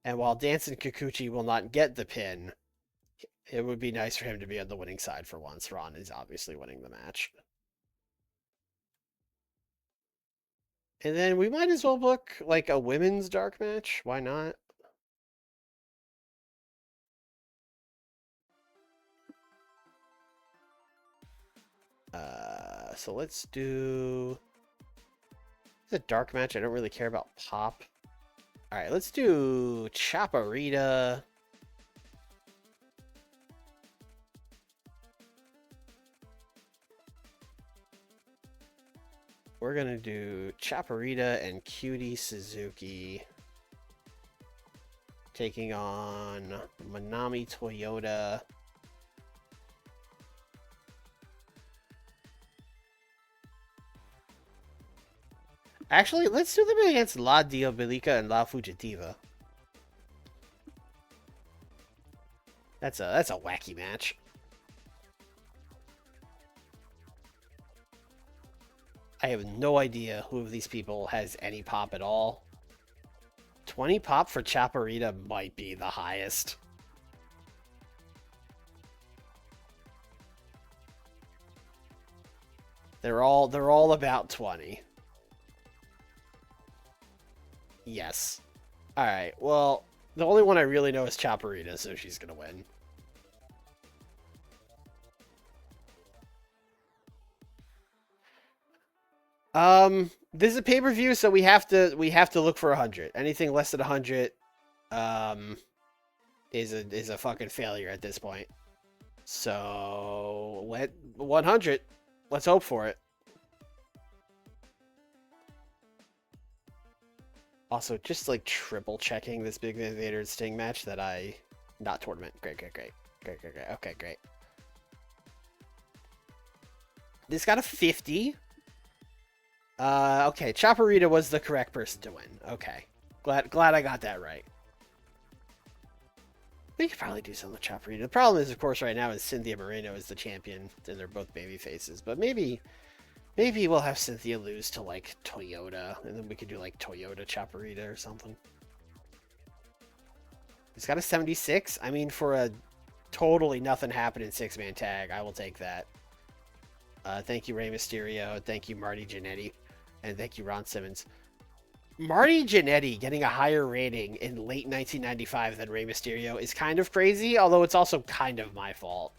and while Dancing Kikuchi will not get the pin, it would be nice for him to be on the winning side for once. Ron is obviously winning the match. And then we might as well book like a women's dark match. Why not? So let's do the dark match. I don't really care about pop. All right, let's do Chaparita. We're gonna do Chaparita and Cutie Suzuki taking on Manami Toyota. Actually, let's do them against La Diabolica and La Fugitiva. That's a wacky match. I have no idea who of these people has any pop at all. 20 pop for Chaparita might be the highest. They're all about 20. Yes. Alright, well, the only one I really know is Chaparita, so she's gonna win. This is a pay-per-view, so we have to look for 100. Anything less than 100 is a fucking failure at this point. So, 100. Let's hope for it. Also, just like triple checking this Big Van Vader Sting match that not tournament. Great. Okay, great. This got a 50. Okay, Chaparita was the correct person to win. Okay. Glad I got that right. We could probably do something with Chaparita. The problem is, of course, right now is Cynthia Moreno is the champion, and they're both baby faces. But maybe we'll have Cynthia lose to, like, Toyota, and then we could do, like, Toyota Chaparita or something. He's got a 76. I mean, for a totally nothing happening 6-man tag, I will take that. Thank you, Rey Mysterio. Thank you, Marty Jannetty. And thank you, Ron Simmons. Marty Jannetty getting a higher rating in late 1995 than Rey Mysterio is kind of crazy, although it's also kind of my fault.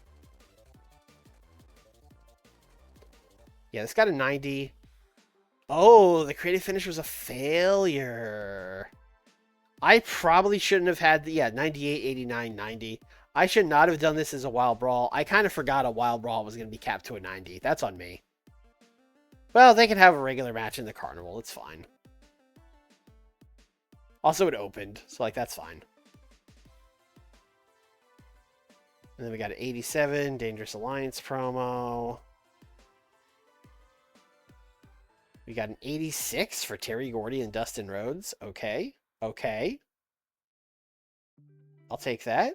Yeah, this got a 90. Oh, the creative finish was a failure. I probably shouldn't have had the, yeah, 98, 89, 90. I should not have done this as a Wild Brawl. I kind of forgot a Wild Brawl was going to be capped to a 90. That's on me. Well, they can have a regular match in the Carnival. It's fine. Also, it opened, so, like, that's fine. And then we got an 87, Dangerous Alliance promo. We got an 86 for Terry Gordy and Dustin Rhodes. Okay. Okay. I'll take that.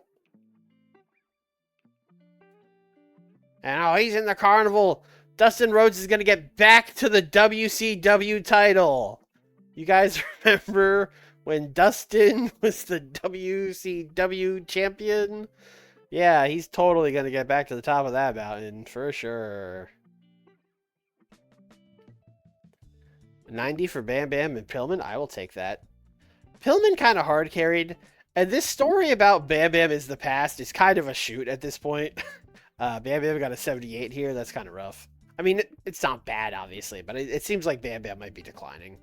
And oh, he's in the Carnival. Dustin Rhodes is going to get back to the WCW title. You guys remember when Dustin was the WCW champion? Yeah, he's totally going to get back to the top of that mountain for sure. 90 for Bam Bam and Pillman. I will take that. Pillman kind of hard carried. And this story about Bam Bam is the past is kind of a shoot at this point. Bam Bam got a 78 here. That's kind of rough. I mean, it's not bad, obviously, but it seems like Bam Bam might be declining.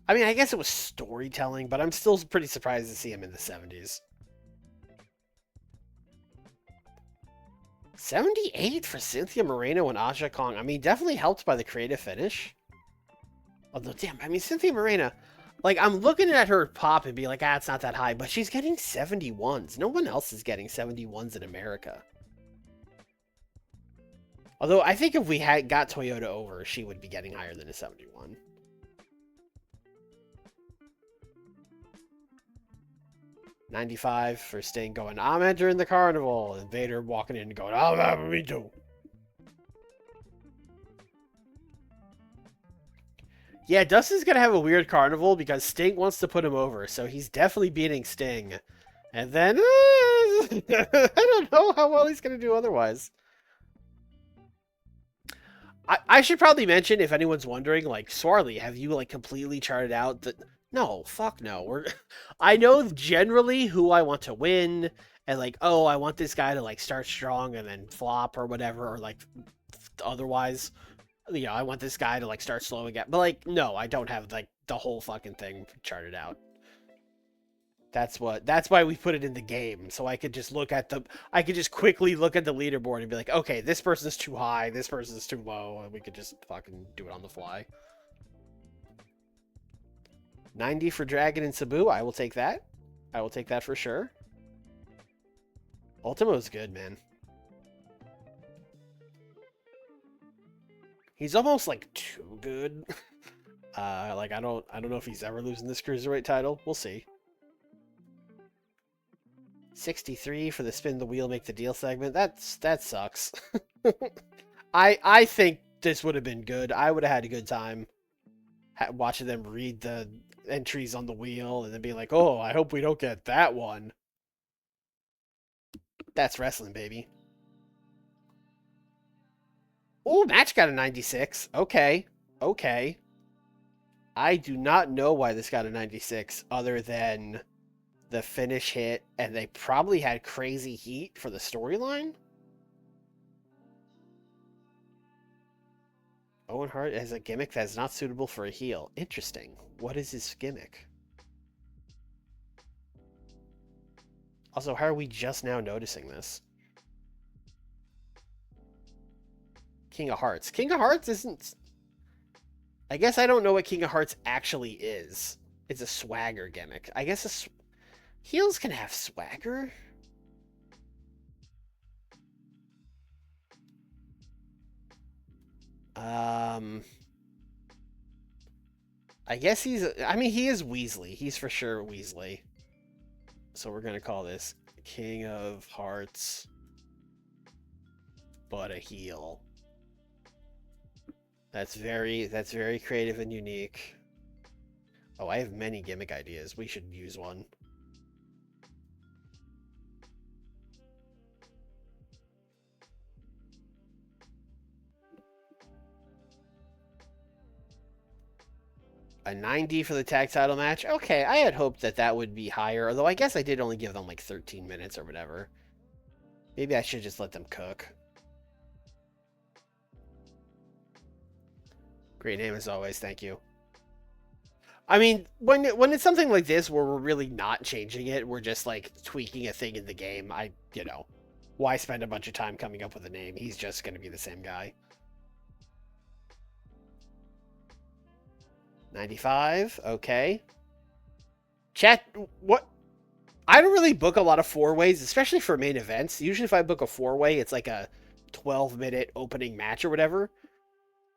I mean, I guess it was storytelling, but I'm still pretty surprised to see him in the 70s. 78 for Cynthia Moreno and Aja Kong. I mean, definitely helped by the creative finish. Although, damn, I mean, Cynthia Moreno, like, I'm looking at her pop and be like, it's not that high, but she's getting 71s. No one else is getting 71s in America. Although, I think if we had got Toyota over, she would be getting higher than a 71. $95 for Sting going, I'm entering the Carnival. And Vader walking in and going, oh, me too. Yeah, Dustin's going to have a weird Carnival because Sting wants to put him over. So he's definitely beating Sting. And then, I don't know how well he's going to do otherwise. I should probably mention, if anyone's wondering, like, Swarley, have you, like, completely charted out that... No, fuck no. I know generally who I want to win, and like, oh, I want this guy to like start strong and then flop or whatever, or like otherwise, you know, I want this guy to like start slow again. But like, no, I don't have like the whole fucking thing charted out. That's why we put it in the game, so I could just quickly look at the leaderboard and be like, okay, this person's too high, this person's too low, and we could just fucking do it on the fly. 90 for Dragon and Sabu. I will take that. I will take that for sure. Ultimo's good, man. He's almost like too good. Like I don't know if he's ever losing this cruiserweight title. We'll see. 63 for the spin the wheel make the deal segment. That sucks. I think this would have been good. I would have had a good time watching them read the entries on the wheel and then be like, oh, I hope we don't get that one. That's wrestling, baby. Oh, match got a 96. Okay. Okay. I do not know why this got a 96 other than the finish hit, and they probably had crazy heat for the storyline. Owen Hart has a gimmick that is not suitable for a heel. Interesting. What is his gimmick? Also, how are we just now noticing this? King of Hearts. King of Hearts isn't... I guess I don't know what King of Hearts actually is. It's a swagger gimmick. I guess heels can have swagger. I guess he is Weasley. He's for sure Weasley. So we're going to call this King of Hearts, but a heel. That's very creative and unique. Oh, I have many gimmick ideas. We should use one. A 90 for the tag title match. Okay, I had hoped that would be higher, although I guess I did only give them like 13 minutes or whatever. Maybe I should just let them cook. Great name as always, thank you. I mean, when it's something like this where we're really not changing it, we're just like tweaking a thing in the game, why spend a bunch of time coming up with a name? He's just going to be the same guy. 95, okay. Chat, what? I don't really book a lot of four-ways, especially for main events. Usually if I book a four-way, it's like a 12-minute opening match or whatever.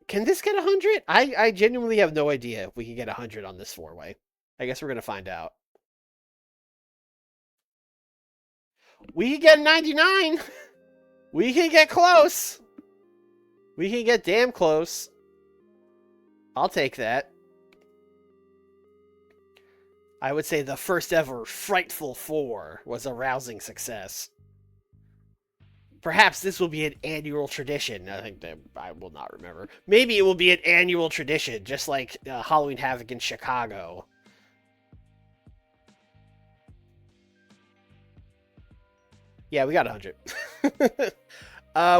Can this get 100? I genuinely have no idea if we can get 100 on this four-way. I guess we're going to find out. We can get 99! We can get close! We can get damn close. I'll take that. I would say the first ever Frightful 4 was a rousing success. Perhaps this will be an annual tradition. I think that I will not remember. Maybe it will be an annual tradition, just like Halloween Havoc in Chicago. Yeah, we got 100.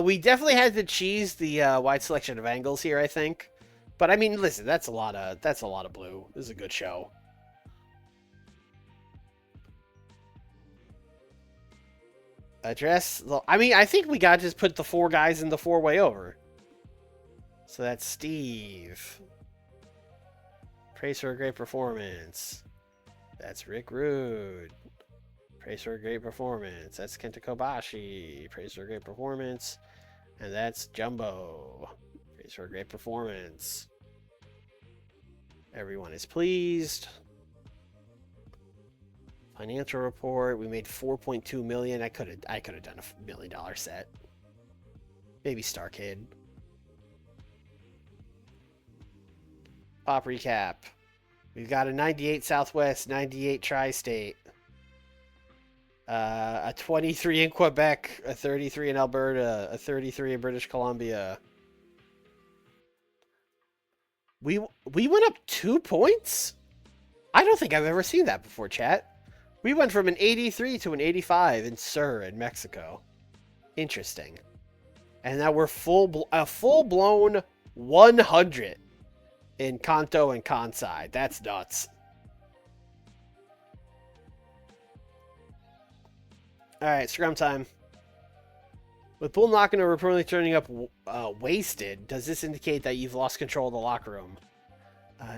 We definitely had to cheese the wide selection of angles here, I think. But I mean, listen, that's a lot of blue. This is a good show. Address. I mean, I think we got to just put the four guys in the four-way over. So that's Steve. Praise for a great performance. That's Rick Rude. Praise for a great performance. That's Kenta Kobashi. Praise for a great performance. And that's Jumbo. Praise for a great performance. Everyone is pleased. Financial report. We made 4.2 million. I could have done a $1 million set. Maybe Starcade. Pop recap. We've got a 98 Southwest, 98 Tri-State, a 23 in Quebec, a 33 in Alberta, a 33 in British Columbia. We went up 2 points? I don't think I've ever seen that before, chat. We went from an 83 to an 85 in Sur in Mexico. Interesting. And now we're a full-blown 100 in Kanto and Kansai. That's nuts. Alright, scrum time. With Bull Nakano reportedly turning up wasted, does this indicate that you've lost control of the locker room?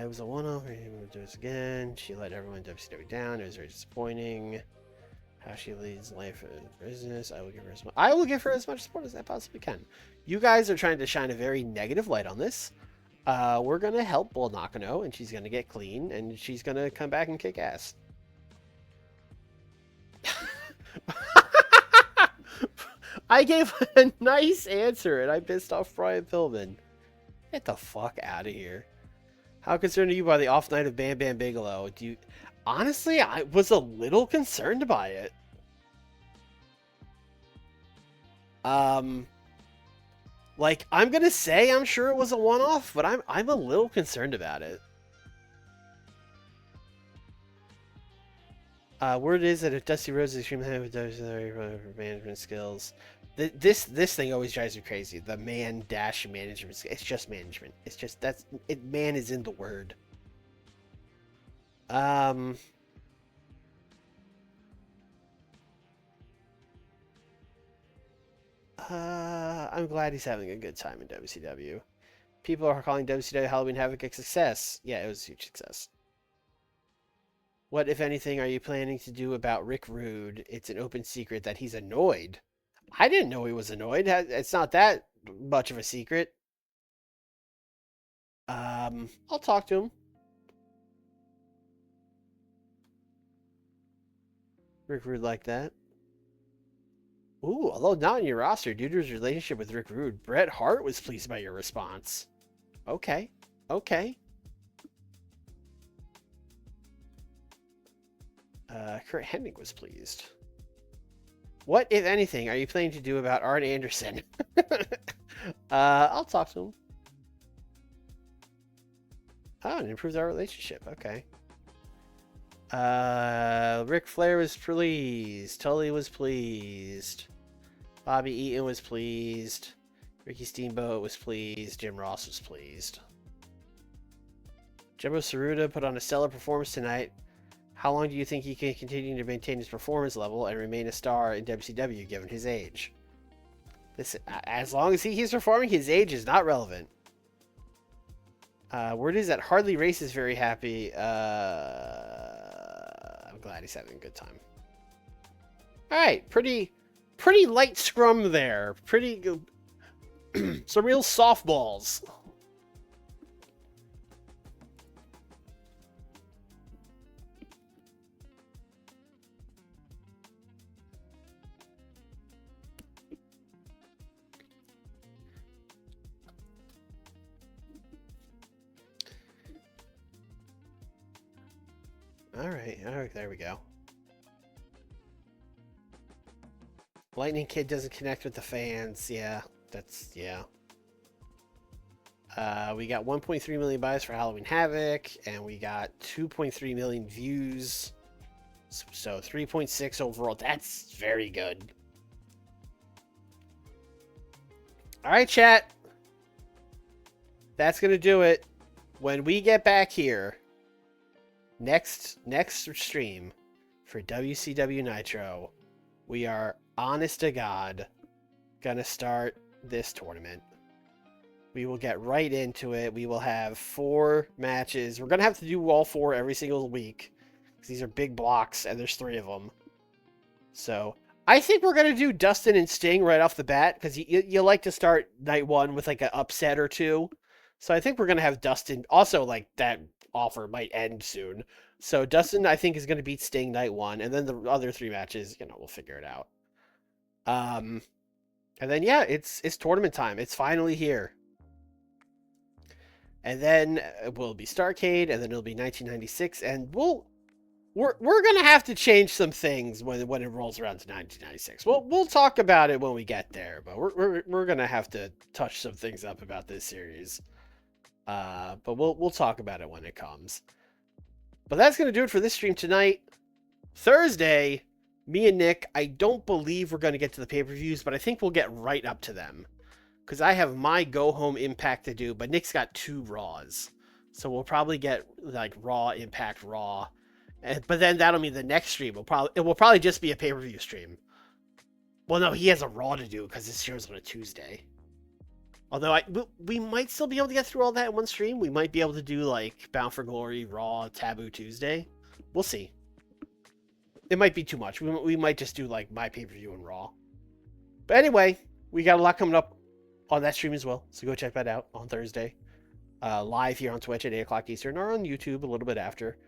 It was a one-off. We'll do this again. She let everyone in WCW down. It was very disappointing. How she leads life and business. I will give her as much support as I possibly can. You guys are trying to shine a very negative light on this. We're gonna help Bull Nakano, and she's gonna get clean, and she's gonna come back and kick ass. I gave a nice answer, and I pissed off Brian Pillman. Get the fuck out of here. How concerned are you by the off night of Bam Bam Bigelow? Honestly, I was a little concerned by it. Like, I'm gonna say I'm sure it was a one-off, but I'm a little concerned about it. Word is that if Dusty Rhodes is extremely happy with WCW management skills, this thing always drives me crazy. The man-management. It's just management. It's just man is in the word. I'm glad he's having a good time in WCW. People are calling WCW Halloween Havoc a success. Yeah, it was a huge success. What, if anything, are you planning to do about Rick Rude? It's an open secret that he's annoyed. I didn't know he was annoyed. It's not that much of a secret. I'll talk to him. Rick Rude like that. Ooh, although not in your roster, due to his relationship with Rick Rude, Bret Hart was pleased by your response. Okay. Okay. Kurt Hennig was pleased. What, if anything, are you planning to do about Arn Anderson? I'll talk to him. Oh, and improve our relationship. Okay. Ric Flair was pleased. Tully was pleased. Bobby Eaton was pleased. Ricky Steamboat was pleased. Jim Ross was pleased. Jumbo Tsuruta put on a stellar performance tonight. How long do you think he can continue to maintain his performance level and remain a star in WCW given his age? As long as he's performing, his age is not relevant. Word is that Hardly Race is very happy. I'm glad he's having a good time. All right, pretty light scrum there. Pretty good. Some real softballs. All right, there we go. Lightning Kid doesn't connect with the fans. Yeah, yeah. We got 1.3 million buys for Halloween Havoc, and we got 2.3 million views. So 3.6 overall. That's very good. All right, chat. That's gonna do it. When we get back here, next stream for WCW Nitro, we are honest to God gonna start this tournament. We will get right into it. We will have 4 matches. We're gonna have to do all 4 every single week because these are big blocks and there's 3 of them. So I think we're gonna do Dustin and Sting right off the bat because you like to start night 1 with like an upset or 2. So I think we're gonna have Dustin. Also, like that offer might end soon. So Dustin, I think, is gonna beat Sting night 1, and then the other 3 matches, we'll figure it out. And then yeah, it's tournament time. It's finally here. And then it will be Starrcade, and then it'll be 1996, and we're gonna have to change some things when it rolls around to 1996. We'll talk about it when we get there, but we're gonna have to touch some things up about this series. But we'll talk about it when it comes. But that's gonna do it for this stream tonight. Thursday, me and Nick, I don't believe we're gonna get to the pay-per-views, but I think we'll get right up to them. Because I have my go-home Impact to do, but Nick's got 2 Raws. So we'll probably get, like, Raw, Impact, Raw. But then that'll mean the next stream will probably just be a pay-per-view stream. Well, no, he has a Raw to do because this show's on a Tuesday. Although we might still be able to get through all that in one stream. We might be able to do, like, Bound for Glory, Raw, Taboo Tuesday. We'll see. It might be too much. We might just do, like, my pay-per-view and Raw. But anyway, we got a lot coming up on that stream as well, so go check that out on Thursday. Live here on Twitch at 8 o'clock Eastern, or on YouTube a little bit after.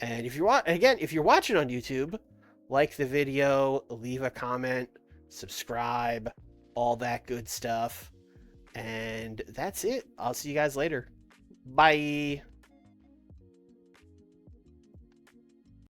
And if you're watching on YouTube, like the video, leave a comment, subscribe, all that good stuff. And that's it. I'll see you guys later. Bye.